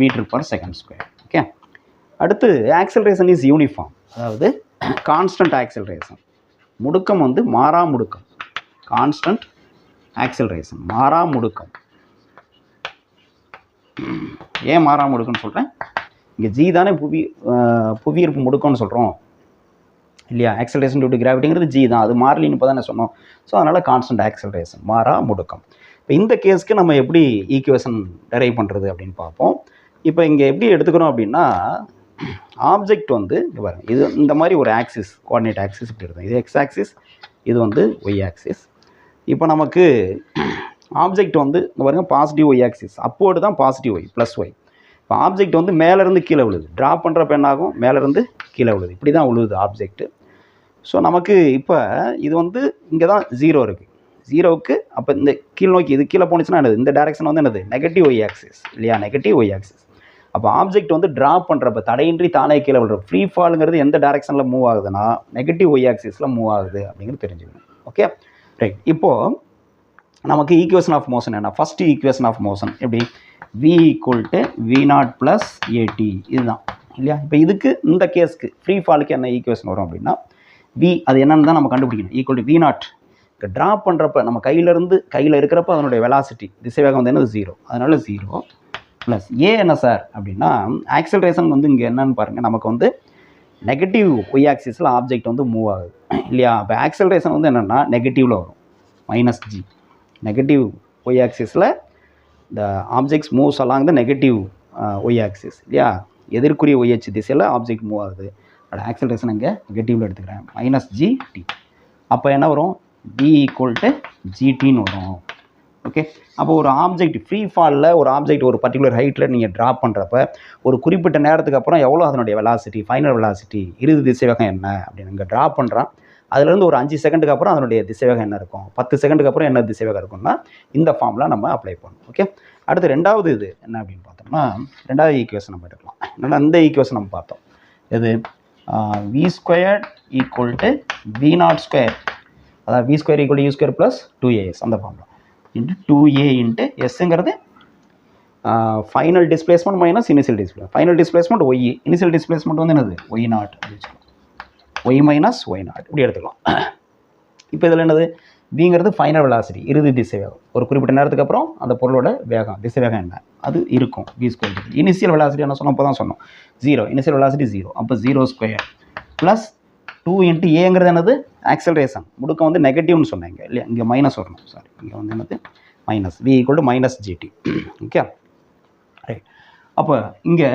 m/s². ஓகே, அடுத்து ஆக்சலரேஷன் இஸ் யூனிஃபார்ம், அதாவது கான்ஸ்டன்ட் ஆக்சலரேஷன். முடுக்கம் வந்து மாறா முடுக்கம். கான்ஸ்டன்ட் ஆக்சலரேஷன், மாறா முடுக்கம். ஏன் மாறா முடுக்கம்னு சொல்கிறேன், இங்கே ஜி தானே புவியீர்ப்பு முடுக்கம்னு சொல்கிறோம் இல்லையா. ஆக்சலரேஷன் டியூ டு கிராவிட்டிங்கிறது ஜி தான், அது மாறலின்னு இப்போ தானே சொன்னோம். ஸோ அதனால் கான்ஸ்டன்ட் ஆக்சலரேஷன், மாறா முடுக்கம். இப்போ இந்த கேஸ்க்கு நம்ம எப்படி ஈக்குவேஷன் டெரைவ் பண்ணுறது அப்படின்னு பார்ப்போம். இப்போ இங்கே எப்படி எடுத்துக்கிறோம் அப்படின்னா, ஆப்ஜெக்ட் வந்து இங்கே பாருங்கள், இது இந்த மாதிரி ஒரு ஆக்சிஸ், கோஆர்டினேட் ஆக்சிஸ் இப்படி இருக்கும். இது எக்ஸ் ஆக்சிஸ், இது வந்து ஒய் ஆக்சிஸ். இப்போ நமக்கு ஆப்ஜெக்ட் வந்து இங்கே பாருங்கள், பாசிட்டிவ் ஒய் ஆக்சிஸ், அப்போடு தான் பாசிட்டிவ் ஒய் ப்ளஸ் ஒய். இப்போ ஆப்ஜெக்ட் வந்து மேலேருந்து கீழே விழுது, ட்ராப் பண்ணுறப்ப என்னாகும், மேலேருந்து கீழே விழுது, இப்படி தான் விழுது ஆப்ஜெக்ட்டு. ஸோ நமக்கு இப்போ இது வந்து இங்கே தான் 0 இருக்குது, 0க்கு அப்போ இந்த கீழ் நோக்கி இது கீழே போணுச்சுன்னா என்னது, இந்த டைரெக்ஷன் வந்து என்னது, நெகட்டிவ் ஒய் ஆக்சிஸ் இல்லையா, நெகட்டிவ் ஒய் ஆக்சிஸ். அப்போ ஆப்ஜெக்ட் வந்து ட்ராப் பண்ணுறப்ப தடையின்றி தானே கீழே விழுற ஃப்ரீ ஃபாலுங்கிறது எந்த டைரெக்ஷனில் மூவ் ஆகுதுன்னா நெகட்டிவ் ஒய் ஆக்சிஸில் மூவ் ஆகுது அப்படிங்கிறது தெரிஞ்சுக்கணும். Okay, right. இப்போது நமக்கு ஈக்குவேஷன் ஆஃப் மோஷன் என்ன, ஃபஸ்ட்டு ஈக்குவேஷன் ஆஃப் மோஷன் எப்படி, v = v0 + at, இதுதான் இல்லையா. இப்போ இதுக்கு இந்த கேஸ்க்கு ஃப்ரீ ஃபாலுக்கு என்ன ஈக்குவேஷன் வரும் அப்படின்னா, v அது என்னன்னு தான் நம்ம கண்டுபிடிக்கணும். = v0. ட்ராப் பண்ணுறப்ப நம்ம கையில் இருக்கிறப்ப அதனுடைய வெலாசிட்டி திசைவேகம் வந்து என்னது 0, அதனால 0 ப்ளஸ் ஏ என்ன சார் அப்படின்னா, ஆக்சலரேஷன் வந்து இங்கே என்னன்னு பாருங்கள், நமக்கு வந்து நெகட்டிவ் ஒய் ஆக்சிஸில் ஆப்ஜெக்ட் வந்து மூவ் ஆகுது இல்லையா. இப்போ ஆக்சலரேஷன் வந்து என்னென்னா நெகட்டிவில் வரும், -g. நெகட்டிவ் ஒய் ஆக்சிஸில் the objects moves along the negative y axis இல்லையா, எதிர்க்குரிய ஒய் அச்சு திசையில் ஆப்ஜெக்ட் மூவ் ஆகுது. அதோட ஆக்சலரேஷன் இங்கே நெகட்டிவில் எடுத்துக்கிறேன், -gt. அப்போ என்ன வரும், b = gt வரும். ஓகே, அப்போ ஒரு ஆப்ஜெக்ட் ஃப்ரீ ஃபாலில் ஒரு ஆப்ஜெக்ட் ஒரு பர்டிகுலர் ஹைட்டில் நீங்கள் ட்ராப் பண்ணுறப்ப ஒரு குறிப்பிட்ட நேரத்துக்கு அப்புறம் எவ்வளோ அதனுடைய வெலாசிட்டி, ஃபைனல் வெலாசிட்டி, இறுதி திசைவேகம் என்ன அப்படின்னு இங்கே ட்ராப் பண்ணுறான். அதுலேருந்து ஒரு 5 செகண்டுக்கு அப்புறம் அதனுடைய திசைவேகம் என்ன இருக்கும், 10 செகண்டுக்கு அப்புறம் என்ன திசைவேகம் இருக்கும்னா இந்த ஃபார்முலா நம்ம அப்ளை பண்ணணும். ஓகே, அடுத்து ரெண்டாவது இது என்ன அப்படின்னு பார்த்தோம்னா ரெண்டாவது ஈக்குவேஷன் நம்ம எடுக்கலாம். என்னென்னா இந்த ஈக்குவேஷன் நம்ம பார்த்தோம், இது v square equal to v0 square, அதாவது v square equal to u square plus 2as அந்த ஃபார்முலா இன்ட்டு 2a இன்ட்டு எஸ்ங்கிறது final displacement minus initial displacement. Final displacement y, initial displacement வந்து என்னது y0 அப்படி வச்சுக்கலாம், y மைனஸ் y0 இப்படி எடுத்துக்கலாம். இப்போ இதில் என்னது விங்கிறது ஃபைனல் வெலாசிட்டி, இறுதி திசைவேகம். ஒரு குறிப்பிட்ட நேரத்துக்கு அப்புறம் அந்த பொருளோட வேகம் திசைவேகம் என்ன அது இருக்கும் v ஸ்கொயர். இனிஷியல் வெலாசிட்டி என்ன சொன்னோம், அப்போ தான் சொன்னோம் 0, இனிஷியல் வெலாசிட்டி 0, அப்போ 0 ஸ்கொயர் ப்ளஸ் 2 இன்ட்டு ஏங்கிறது என்னது ஆக்சலரேஷன், முடுக்கம் வந்து நெகட்டிவ்னு சொன்னாங்க இல்லையா, இங்கே மைனஸ் வரணும், சாரி இங்கே வந்து என்னது minus, v equal to minus g t. Okay right, அப்போ இங்கே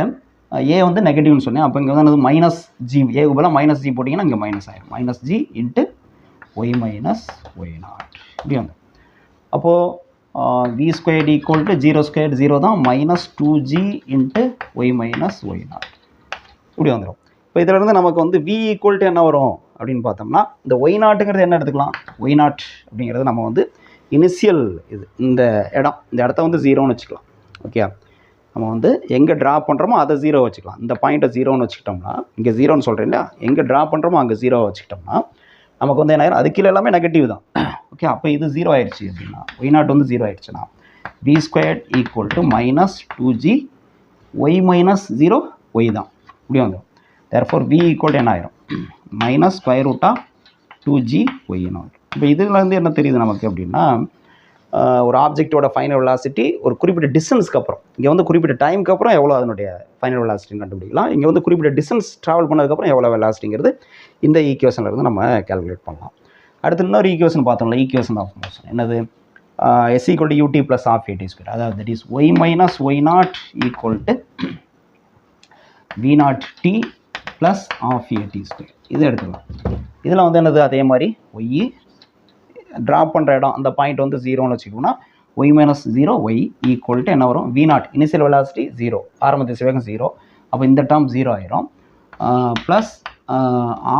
ஏ வந்து நெகட்டிவ்னு சொன்னேன், அப்போ இங்கே வந்து என்னது மைனஸ் ஜி, ஏக்கு பதிலாக மைனஸ் ஜி போட்டிங்கன்னா இங்கே மைனஸ் ஆயிடும், minus g into y minus y0 இப்படி வந்து. அப்போது v square equal to 0 square 0 தான், minus 2g into y minus y0 இப்படி வந்துடும். இப்போ இதிலிருந்து நமக்கு வந்து v ஈக்குவல் டு என்ன வரும் அப்படின்னு பார்த்தோம்னா இந்த y0ங்கிறது என்ன எடுத்துக்கலாம், y0 அப்படிங்கிறது நம்ம வந்து இனிஷியல் இது இந்த இடத்த வந்து 0ன்னு வச்சுக்கலாம். ஓகே, நம்ம வந்து எங்கே ட்ரா பண்ணுறோமோ அதை 0 வச்சுக்கலாம். இந்த பாயிண்ட்டை 0ன்னு வச்சுக்கிட்டோம்னா, இங்கே 0ன்னு சொல்கிறேன் இல்லையா, எங்கே ட்ரா பண்ணுறோமோ அங்கே 0 வச்சுக்கிட்டோம்னா நமக்கு வந்து என்ன ஆயிரும், அது கீழே எல்லாமே நெகட்டிவ் தான். ஓகே, அப்போ இது 0 ஆயிடுச்சு அப்படின்னா y0 வந்து 0 ஆயிடுச்சுன்னா v square equal to minus 2g y minus 0 y தான் இப்படி வந்து. தேர்ஃபோர் v ஈக்குவல் டு என்ன ஆயிரும், minus square root of 2g ஒய்னு. இப்போ இதுலேருந்து என்ன தெரியுது நமக்கு அப்படின்னா ஒரு ஆப்ஜெக்டோட ஃபைனல் வெலாசிட்டி ஒரு குறிப்பிட்ட டிஸ்டன்ஸ்க்கு அப்புறம், இங்கே வந்து குறிப்பிட்ட டைமுக்கு அப்புறம் எவ்வளோ அதனுடைய ஃபைனல் வெலாசிட்டின்னு கண்டுபிடிக்கலாம். இங்கே வந்து குறிப்பிட்ட டிஸ்டன்ஸ் ட்ராவல் பண்ணதுக்கப்புறம் எவ்வளோ வெலாசிட்டிங்கிறது இந்த ஈக்குவேஷனில் இருந்து நம்ம கேல்குலேட் பண்ணலாம். அடுத்து இன்னொரு ஈக்குவேஷன் பார்த்தோம்ல, ஈக்குவேஷன் ஆஃப் மோஷன் என்னது, s equal to ut plus half at square, அதாவது that is y minus y0 equal to v0 t plus half at square. இது எடுத்துக்கலாம். இதில் வந்து என்னது அதே மாதிரி ஒய் ட்ராப் பண்ணுற இடம் அந்த பாயிண்ட் வந்து 0ன்னு வச்சுக்கிட்டோம்னா y minus 0 y equal to என்ன வரும், v0 இனிஷியல் வெலாசிட்டி 0, ஆரம்ப திசைவேகம் 0, அப்போ இந்த டேர்ம் 0 ஆயிரும், ப்ளஸ்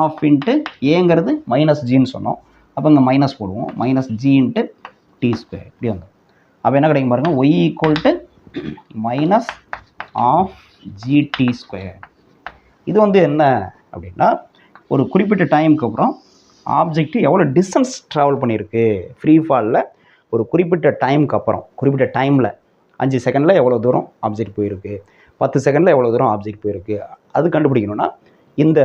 ஆஃப் இன்ட்டு ஏங்கிறது மைனஸ் ஜின்னு சொன்னோம், அப்போ இங்கே மைனஸ் போடுவோம், minus g into t square இப்படி வந்து. அப்போ என்ன கிடைக்கும் பாருங்கள், y equal to minus half g t square. இது வந்து என்ன அப்படின்னா ஒரு குறிப்பிட்ட டைமுக்கு அப்புறம் ஆப்ஜெக்ட் எவ்வளோ டிஸ்டன்ஸ் ட்ராவல் பண்ணியிருக்கு ஃப்ரீ ஃபாலில், ஒரு குறிப்பிட்ட டைமுக்கு அப்புறம் குறிப்பிட்ட டைமில் 5 செகண்டில் எவ்வளோ தூரம் ஆப்ஜெக்ட் போயிருக்கு, 10 செகண்டில் எவ்வளோ தூரம் ஆப்ஜெக்ட் போயிருக்கு, அது கண்டுபிடிக்கணும்னா இந்த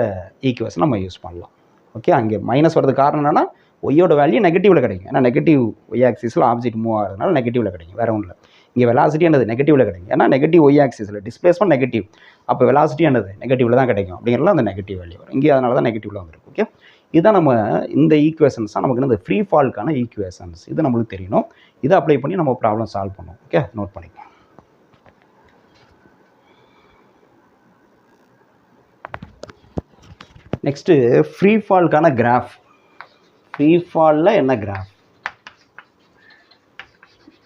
ஈக்குவேஷன் நம்ம யூஸ் பண்ணலாம். ஓகே, அங்கே மைனஸ் வரதுக்கு காரணம் என்னென்னா ஒய்யோட வேல்யூ நெகட்டிவில் கிடைக்கும், ஏன்னா நெகட்டிவ் ஒய் ஆக்சிஸில் ஆப்ஜெக்ட் மூவ் ஆகிறதுனால நெகட்டிவில் கிடைக்கும், வேறு ஒன்றும் இல்லை. இங்கே வெலாசிட்டி என்னது நெகட்டிவில் கிடைக்கும், ஏன்னா நெகட்டிவ் ஒய் ஆக்சிஸில் டிஸ்பிளேஸ்மெண்ட் நெகட்டிவ், அப்போ வெலாசிட்டி என்னது நெகட்டிவில் தான் கிடைக்கும் அப்படிங்கிறதுல அந்த நெகட்டிவ் வேல்யூ வரும். இங்கே அதனால தான் நெகட்டிவில் வந்துருக்கு. ஓகே, இதுதான் நம்ம இந்த ஈக்குவேஷன்ஸ் தான் நமக்கு இந்த ஃப்ரீ ஃபால்க்கான ஈக்குவேஷன்ஸ், இது நம்மளுக்கு தெரியணும். இதை அப்ளை பண்ணி நம்ம ப்ராப்ளம் சால்வ் பண்ணுவோம். ஓகே, நோட் பண்ணிக்கலாம். நெக்ஸ்ட்டு ஃப்ரீ ஃபால்க்கான கிராஃப். ஃப்ரீ ஃபாலில் என்ன கிராஃப்,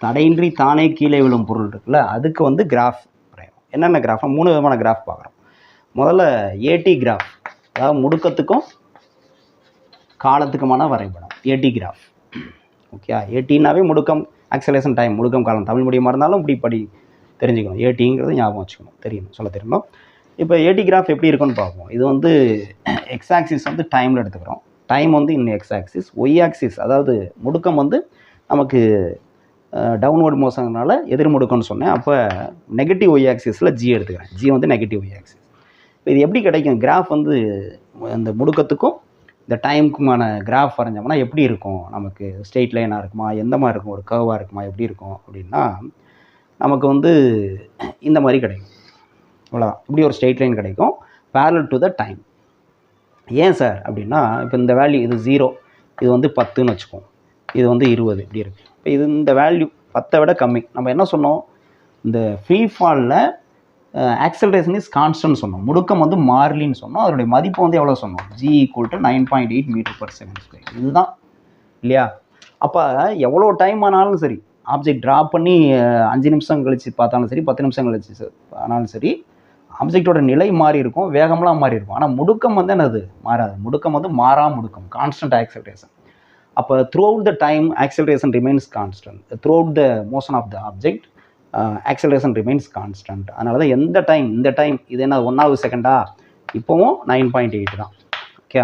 தடையின்றி தானே கீழே விழும் பொருள் இருக்குல்ல, அதுக்கு வந்து கிராஃப் வரையும். என்னென்ன கிராஃப், 3 விதமான கிராஃப் பார்க்குறோம். முதல்ல ஏடி கிராஃப், அதாவது முடுக்கத்துக்கும் காலத்துக்குமான வரைபடம், ஏடி கிராஃப். ஓகே, ஏடினாவே முடுக்கம் ஆக்சலேஷன் டைம், முடுக்கம் காலம், தமிழ் மீடியமாக இருந்தாலும் இப்படி தெரிஞ்சுக்கணும், ஏடிங்கிறது ஞாபகம் வச்சுக்கணும், தெரியணும், சொல்ல தெரியணும். இப்போ ஏடி கிராஃப் எப்படி இருக்குன்னு பார்ப்போம். இது வந்து எக்ஸ் ஆக்சிஸ் வந்து டைமில் எடுத்துக்கிறோம், டைம் வந்து இன்னும் எக்ஸ் ஆக்சிஸ், ஒய் ஆக்சிஸ் அதாவது முடுக்கம் வந்து நமக்கு டவுன்வர்ட் மோஷன்னால எதிர் முடுக்கம்னு சொன்னேன், அப்போ நெகட்டிவ் ஒய் ஆக்சிஸில் ஜி எடுத்துக்கிறேன், ஜி வந்து நெகட்டிவ் ஒய் ஆக்சிஸ். இப்போ இது எப்படி கிடைக்கும் கிராஃப் வந்து அந்த முடுக்கத்துக்கும் இந்த டைமுக்குமான கிராஃப் வரைஞ்சோம்னா எப்படி இருக்கும், நமக்கு ஸ்ட்ரெயிட் லைனாக இருக்குமா, எந்த மாதிரி இருக்கும், ஒரு கர்வாக இருக்குமா, எப்படி இருக்கும் அப்படின்னா நமக்கு வந்து இந்த மாதிரி கிடைக்கும். அவ்வளோதான், இப்படி ஒரு ஸ்ட்ரெயிட் லைன் கிடைக்கும் parallel டு த டைம். ஏன் சார் அப்படின்னா இப்போ இந்த வேல்யூ இது 0, இது வந்து 10ன்னு வச்சுக்கோம், இது வந்து 20 இப்படி இருக்குது. இப்போ இது இந்த வேல்யூ 10 விட கம்மி. நம்ம என்ன சொன்னோம், இந்த ஃப்ரீ ஃபாலில் ஆக்சலரேஷன் இஸ் கான்ஸ்டன்ட் சொன்னோம், முடுக்கம் வந்து மாறிலின்னு சொன்னோம், அதனுடைய மதிப்பு வந்து எவ்வளோ சொன்னோம், g ஈக்குவல் டு 9.8 m/s². இதுதான் இல்லையா. அப்போ எவ்வளோ டைம் ஆனாலும் சரி, ஆப்ஜெக்ட் ட்ராப் பண்ணி 5 நிமிஷம் கழித்து பார்த்தாலும் சரி, 10 நிமிஷம் கழிச்சு ஆனாலும் சரி, ஆப்ஜெக்டோட நிலை மாறி இருக்கும், வேகம்லாம் மாறி இருக்கும். ஆனால் முடுக்கம் வந்து என்னது மாறாது. முடுக்கம் வந்து மாறா முடுக்கம், கான்ஸ்டன்ட் ஆக்சலரேஷன். அப்போ throughout the time acceleration remains constant. Throughout the motion of the object acceleration remains constant. அதனால தான் இந்த டைம் இது என்ன 1வது செகண்டா, இப்போவும் 9.8 தான். ஓகே,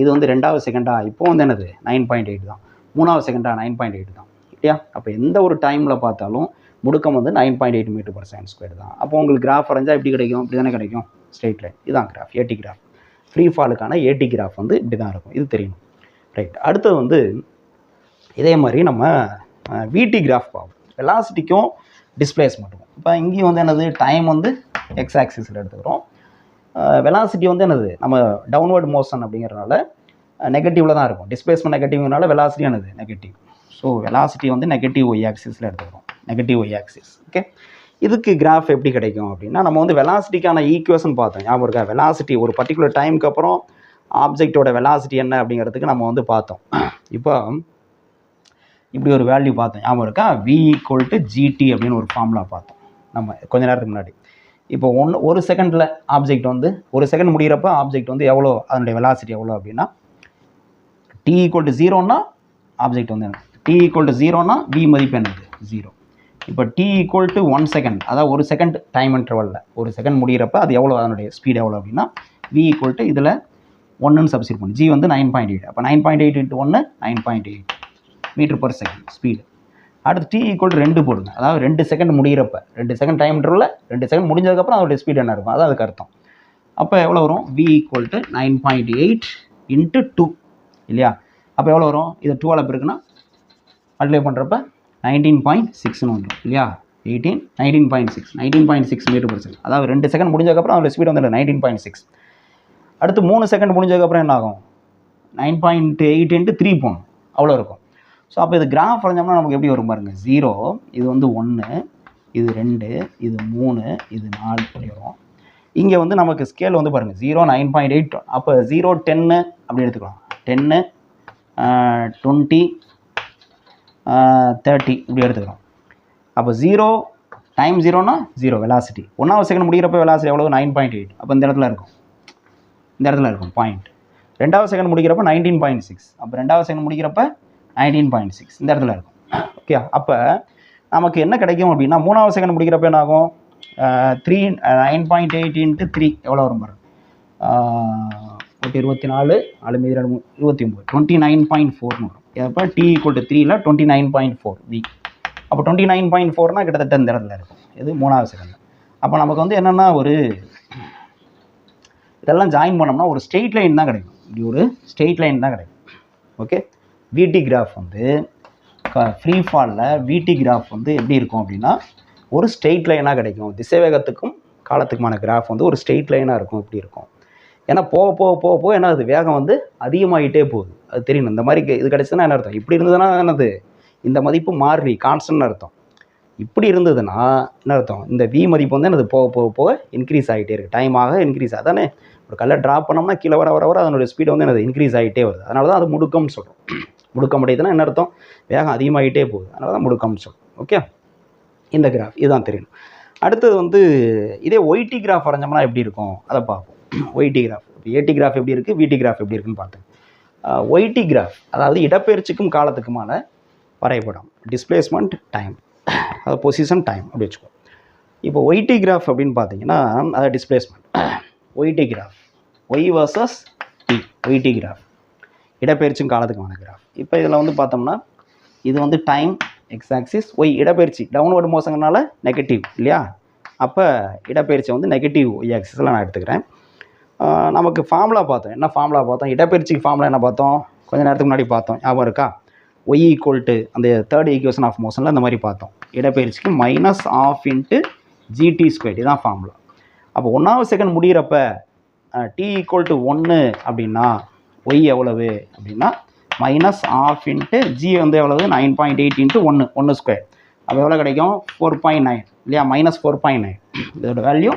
இது வந்து 2வது செகண்டா, இப்போ வந்து என்னது 9.8 தான். 3வது செகண்டா 9.8 தான் இல்லையா. அப்போ எந்த ஒரு டைமில் பார்த்தாலும் முடுக்கம் வந்து 9.8 m/s² தான். அப்போ உங்களுக்கு கிராஃப் வரைஞ்சால் எப்படி கிடைக்கும்? இப்படி தானே கிடைக்கும், ஸ்ட்ரெயிட் லைன். இதுதான் கிராஃப், ஏடி கிராஃப். ஃப்ரீ ஃபாலுக்கான ஏடி கிராஃப் வந்து இப்படி தான் இருக்கும். இது தெரியணும், ரைட். அடுத்தது வந்து இதே மாதிரி நம்ம விடி கிராஃப் பார்ப்போம். வெலாசிட்டிக்கும் டிஸ்பிளேஸ்மெண்ட்டுக்கும். இப்போ இங்கேயும் வந்து என்னது டைம் வந்து எக்ஸ் ஆக்சிஸில் எடுத்துக்கிறோம். வெலாசிட்டி வந்து என்னது நம்ம டவுன்வர்ட் மோஷன் அப்படிங்கிறதுனால நெகட்டிவில் தான் இருக்கும். டிஸ்பிளேஸ்மெண்ட் நெகட்டிவ்னால வெலாசிட்டி என்னது நெகட்டிவ். ஸோ வெலாசிட்டி வந்து நெகட்டிவ் ஒய் ஆக்சிஸில் எடுத்துக்கிறோம், நெகட்டிவ் ஒய் ஆக்சிஸ். ஓகே, இதுக்கு கிராஃப் எப்படி கிடைக்கும் அப்படின்னா, நம்ம வந்து வெலாசிட்டிக்கான ஈக்குவேஷன் பார்த்தோம், ஞாபகம் இருக்கா? வெலாசிட்டி ஒரு பர்டிகுலர் டைமுக்கு அப்புறம் ஆப்ஜெக்டோட வெலாசிட்டி என்ன அப்படிங்கிறதுக்கு நம்ம வந்து பார்த்தோம். இப்போ இப்படி ஒரு வேல்யூ பார்த்தோம், ஞாபகம் இருக்கா? v = gt அப்படின்னு ஒரு ஃபார்முலா பார்த்தோம் நம்ம கொஞ்ச நேரத்துக்கு முன்னாடி. இப்போ ஒரு செகண்டில் ஆப்ஜெக்ட் வந்து ஒரு செகண்ட் முடிகிறப்ப ஆப்ஜெக்ட் வந்து எவ்வளோ, அதனுடைய வெலாசிட்டி எவ்வளோ அப்படின்னா, t = 0ன்னா ஆப்ஜெக்ட் வந்து t = 0ன்னா v மதிப்பு என்னது 0. இப்போ t = 1 செகண்ட், அதாவது ஒரு செகண்ட் டைம் இன்டர்வலில் ஒரு செகண்ட் முடிகிறப்ப அது எவ்வளோ, அதனுடைய ஸ்பீட் எவ்வளோ அப்படின்னா v = இதில் 1ன்னு சப்ஸ்டிட் பண்ணி, g வந்து 9.8. அப்போ 9.8 × 1 9.8 m/s ஸ்பீடு. அடுத்து t = 2 போடுங்க, அதாவது 2 செகண்ட் முடிகிறப்ப 2 செகண்ட் டைம் இன்டர்வலில் 2 செகண்ட் முடிஞ்சதுக்கப்புறம் அதோடைய ஸ்பீட் என்ன இருக்கும், அதான் அதுக்கு அர்த்தம். அப்போ எவ்வளோ வரும்? v = 9.8 × 2 இல்லையா. அப்போ எவ்வளோ வரும்? இது 2ஆல் இருக்குன்னா மல்டிப்ளை பண்ணுறப்ப 19.6ன்னு வந்துடும் இல்லையா. 19.6 m/s. அதாவது 2 செகண்ட் முடிஞ்சதுக்கப்புறம் அதோட ஸ்பீட் வந்து 19.6. அடுத்து 3 செகண்ட் முடிஞ்சதுக்கப்புறம் என்ன ஆகும்? 9.8 × 3 போகணும், அவ்வளோ இருக்கும். ஸோ அப்போ இது கிராஃப் வரைஞ்சோம்னா நமக்கு எப்படி வரும் பாருங்கள். 0, இது வந்து 1, இது 2, இது 3, இது 4 இப்படி வரும். இங்கே வந்து நமக்கு ஸ்கேல் வந்து பாருங்கள் 0, 9.8. அப்போ 0, 10 அப்படி எடுத்துக்கலாம். 10, 20, 30 இப்படி எடுத்துக்கிறோம். அப்போ 0 டைம் 0னா 0 வெலாசிட்டி. 1வது செகண்ட் முடிகிறப்ப வெலாசிட்டி எவ்வளோ? 9.8. அப்போ இந்த இடத்துல இருக்கும் பாயிண்ட். 2வது செகண்ட் முடிக்கிறப்ப 19.6. அப்போ 2வது செகண்ட் முடிக்கிறப்ப 19.6 இந்த இடத்துல இருக்கும். ஓகே, அப்போ நமக்கு என்ன கிடைக்கும் அப்படின்னா, 3வது செகண்ட் முடிக்கிறப்ப என்ன ஆகும்? 9.8 × 3 எவ்வளோ வரும் பாருங்க. 24 29 29.4ன்னு வரும். அப்போ t = 3ல் 29.4 v. அப்போ 29.4னா கிட்டத்தட்ட இந்த இடத்துல இருக்கும். இது 3வது செகண்ட். அப்போ நமக்கு வந்து என்னென்னா ஒரு இதெல்லாம் ஜாயின் பண்ணோம்னா ஒரு ஸ்ட்ரெயிட் லைன் தான் கிடைக்கும். இப்படி ஒரு ஸ்ட்ரெயிட் லைன் தான் கிடைக்கும். ஓகே, விடி கிராஃப் வந்து ஃப்ரீ ஃபாலில் விடி கிராஃப் வந்து எப்படி இருக்கும் அப்படின்னா ஒரு ஸ்ட்ரெயிட் லைனாக கிடைக்கும். திசைவேகத்துக்கும் காலத்துக்குமான கிராஃப் வந்து ஒரு ஸ்ட்ரெயிட் லைனாக இருக்கும். இப்படி இருக்கும். ஏன்னா போக என்ன அது வேகம் வந்து அதிகமாகிட்டே போகுது, அது தெரியணும். இந்த மாதிரி இது கிடச்சுன்னா என்ன அர்த்தம்? இப்படி இருந்ததுன்னா என்னது, இந்த மதிப்பு மாறி கான்ஸ்டன்ட்னு அர்த்தம். இப்படி இருந்ததுன்னா என்ன அர்த்தம்? இந்த v மதிப்பு வந்து என்னது போக இன்க்ரீஸ் ஆகிட்டே இருக்குது, டைமாக இன்க்ரீஸ். அதானே ஒரு கல்லை ட்ராப் பண்ணோம்னா கீழே வர அதனுடைய ஸ்பீடு வந்து என்னது இன்க்ரீஸ் ஆகிட்டே வருது. அதனால தான் அது முடுக்கம்னு சொல்கிறோம். முடுக்கம் அடையுதுன்னா என்ன அர்த்தம்? வேகம் அதிகமாகிட்டே போகுது, அதனால தான் முடுக்கம்னு சொல்கிறோம். ஓகே, இந்த கிராஃப் இதுதான் தெரியணும். அடுத்தது வந்து இதே ஒய்டி கிராஃப் வரைஞ்சோம்னா எப்படி இருக்கும் அதை பார்ப்போம். ஒய்டி கிராஃப், ஏடி கிராஃப் எப்படி இருக்குது, விடி கிராஃப் எப்படி இருக்குன்னு பார்த்தேன். ஒய்டி கிராஃப் அதாவது இடப்பெயர்ச்சிக்கும் காலத்துக்குமான வரைபடம், டிஸ்பிளேஸ்மெண்ட் டைம், அது பொசிஷன் டைம் அப்படி வச்சுக்கோ. இப்போ ஒய்டி கிராஃப் அப்படின்னு பார்த்தீங்கன்னா அது displacement. Y t graph y versus t, y t graph இடப்பெயர்ச்சிக்கும் காலத்துக்குமான கிராஃப். இப்போ இதில் வந்து பார்த்தோம்னா இது வந்து டைம் எக்ஸ் ஆக்சிஸ், ஒய் இடப்பெயர்ச்சி டவுன்வர்டு மோஷன்னால நெகட்டிவ் இல்லையா. அப்போ இடப்பெயர்ச்சி வந்து நெகட்டிவ் ஒய் ஆக்சிஸில் நான் எடுத்துக்கிறேன். நமக்கு ஃபார்முலா பார்த்தோம். என்ன ஃபார்முலா பார்த்தோம்? இடப்பெயர்ச்சிக்கு ஃபார்முலா என்ன பார்த்தோம்? கொஞ்சம் நேரத்துக்கு முன்னாடி பார்த்தோம், ஞாபகம் இருக்கா? ஒய் = அந்த தேர்ட் ஈக்குவேஷன் ஆஃப் மோஷனில் இந்த மாதிரி பார்த்தோம். இடப்பெயர்ச்சிக்கு -12 × gt², இதுதான் ஃபார்முலா. அப்போ 1வது செகண்ட் முடிகிறப்ப t = 1 அப்படின்னா ஒய் எவ்வளவு அப்படின்னா -12 g வந்து எவ்வளவு? 9.8 × 1 அப்போ எவ்வளோ கிடைக்கும்? 4.9 இல்லையா. -4.9 இதோட வேல்யூ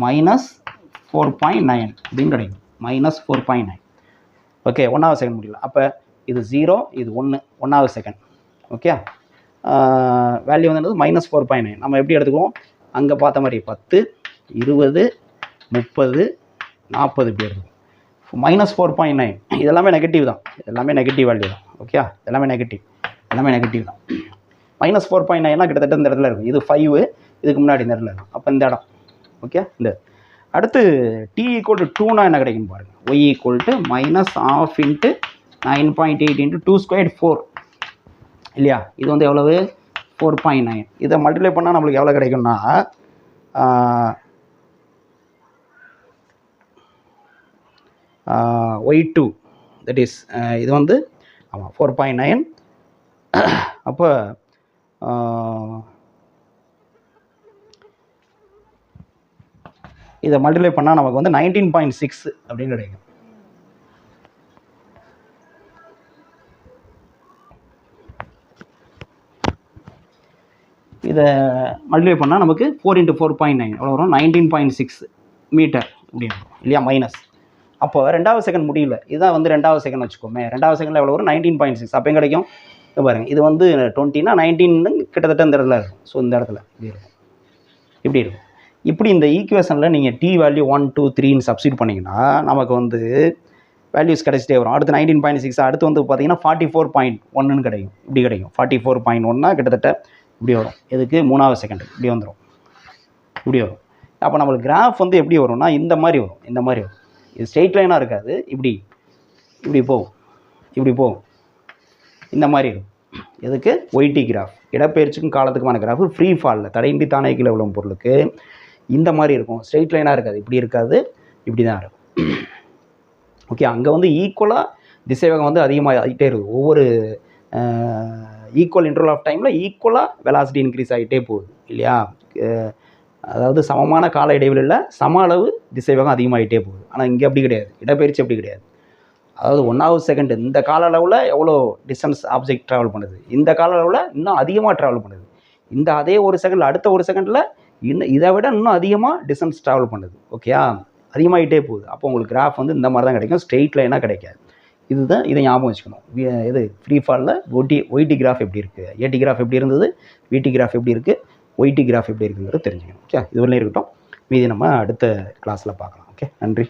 -4.9 அப்படின்னு கிடைக்கும். -4.9. ஓகே, 1வது செகண்ட் முடியல. அப்போ இது 0, இது 1, 1வது செகண்ட். ஓகே, வேல்யூ வந்து -4.9. நம்ம எப்படி எடுத்துக்குவோம்? அங்கே பார்த்த மாதிரி 10 20 30 40 இப்படி இருக்கும். -4.9 இதெல்லாமே நெகட்டிவ் தான், எல்லாமே நெகட்டிவ் வேல்யூ தான். ஓகே, எல்லாமே நெகட்டிவ் தான். -4.9 கிட்டத்தட்ட இந்த இடத்துல இருக்கும். இது 5 இதுக்கு முன்னாடி இந்த இடத்துல இருக்கும். அப்போ இந்த இடம் ஓகே. இந்த அடுத்து t = 2னா என்ன கிடைக்கும் பாருங்கள். y -12 × 9.8 × 2² 4 இல்லையா. இது வந்து எவ்வளவு 4.9. இதை மல்டிப்ளை பண்ணால் நம்மளுக்கு எவ்வளோ கிடைக்கும்னா y2 தட் இஸ் இது வந்து ஆமாம் 4.9. அப்போ இதை மல்டிப்ளை பண்ணால் நமக்கு வந்து 19.6 அப்படின்னு கிடைக்கும். இதை மல்டிப்ளை பண்ணால் நமக்கு 4 × 4.9 எவ்வளோ வரும் 19.6 மீட்டர் இப்படி வரும் இல்லையா மைனஸ். அப்போ 2வது செகண்ட் முடியல, இதுதான் வந்து 2வது செகண்ட் வச்சுக்கோமே. 2வது செகண்டில் எவ்வளோ வரும் 19.6. அப்போ எங்கே கிடைக்கும் பாருங்கள். இது வந்து 20னா 19 கிட்டத்தட்ட இந்த இடத்துல இருக்கும். ஸோ இந்த இடத்துல இப்படி இருக்கும். இப்படி இந்த ஈக்குவேஷனில் நீங்கள் t வேல்யூ 1 2 3ன்னு சப்ஸ்டியூட் பண்ணிங்கன்னா நமக்கு வந்து வேல்யூஸ் கிடைச்சிட்டே வரும். அடுத்து 19.6, அடுத்து வந்து பார்த்தீங்கன்னா 44.1ன்னு கிடைக்கும். இப்படி கிடைக்கும் 44.1னா கிட்டத்தட்ட இப்படி வரும். எதுக்கு 3வது செகண்ட் இப்படி வந்துடும், இப்படி வரும். அப்போ நம்மளுக்கு கிராஃப் வந்து எப்படி வரும்னா இந்த மாதிரி வரும். இந்த மாதிரி வரும். இது ஸ்ட்ரெயிட் லைனாக இருக்காது, இப்படி போகும் இந்த மாதிரி இருக்கும். எதுக்கு ஒய்டி கிராஃப், இடப்பெயர்ச்சிக்கும் காலத்துக்குமான கிராஃப். ஃப்ரீ ஃபாலில் தடையின்றி தானே கீழே விழும் பொருளுக்கு இந்த மாதிரி இருக்கும். ஸ்ட்ரெயிட் லைனாக இருக்காது, இப்படி இருக்காது, இப்படி தான் இருக்கும். ஓகே, அங்கே வந்து ஈக்குவலாக திசைவேகம் வந்து அதிகமாக ஆகிட்டே இருக்கும். ஒவ்வொரு ஈக்குவல் இன்டர்வல் ஆஃப் டைமில் ஈக்குவலாக வெலாசிட்டி இன்க்ரீஸ் ஆகிட்டே போகுது இல்லையா. அதாவது சமமான கால இடைவெளியில் சம அளவு திசைவேகம் அதிகமாகிட்டே போகுது. ஆனால் இங்கே அப்படி கிடையாது, இடப்பெயர்ச்சி அப்படி கிடையாது. அதாவது 1வது செகண்ட் இந்த கால அளவில் எவ்வளோ டிஸ்டன்ஸ் ஆப்ஜெக்ட் ட்ராவல் பண்ணுது, இந்த கால அளவில் இன்னும் அதிகமாக ட்ராவல் பண்ணுது. இந்த அதே ஒரு செகண்டில் அடுத்த ஒரு செகண்டில் இன்னும் இதை விட இன்னும் அதிகமாக டிஸ்டன்ஸ் ட்ராவல் பண்ணுது. ஓகேயா, அதிகமாகிட்டே போகுது. அப்போ உங்களுக்கு கிராஃப் வந்து இந்த மாதிரி தான் கிடைக்கும், ஸ்ட்ரெயிட் லைனாக கிடைக்காது. இதுதான் இதை ஞாபகம் வச்சுக்கணும். இது ஃப்ரீ ஃபாலில் ஒய்டி கிராஃப் எப்படி இருக்குது, ஏடி கிராஃப் எப்படி இருந்தது, விடி கிராஃப் எப்படி இருக்குது, ஒய்டி கிராஃப் எப்படி இருக்குங்கிறது தெரிஞ்சுக்கணும். ஓகே, இது வரலையும் இருக்கட்டும். மீதி நம்ம அடுத்த கிளாஸில் பார்க்கலாம். ஓகே, நன்றி.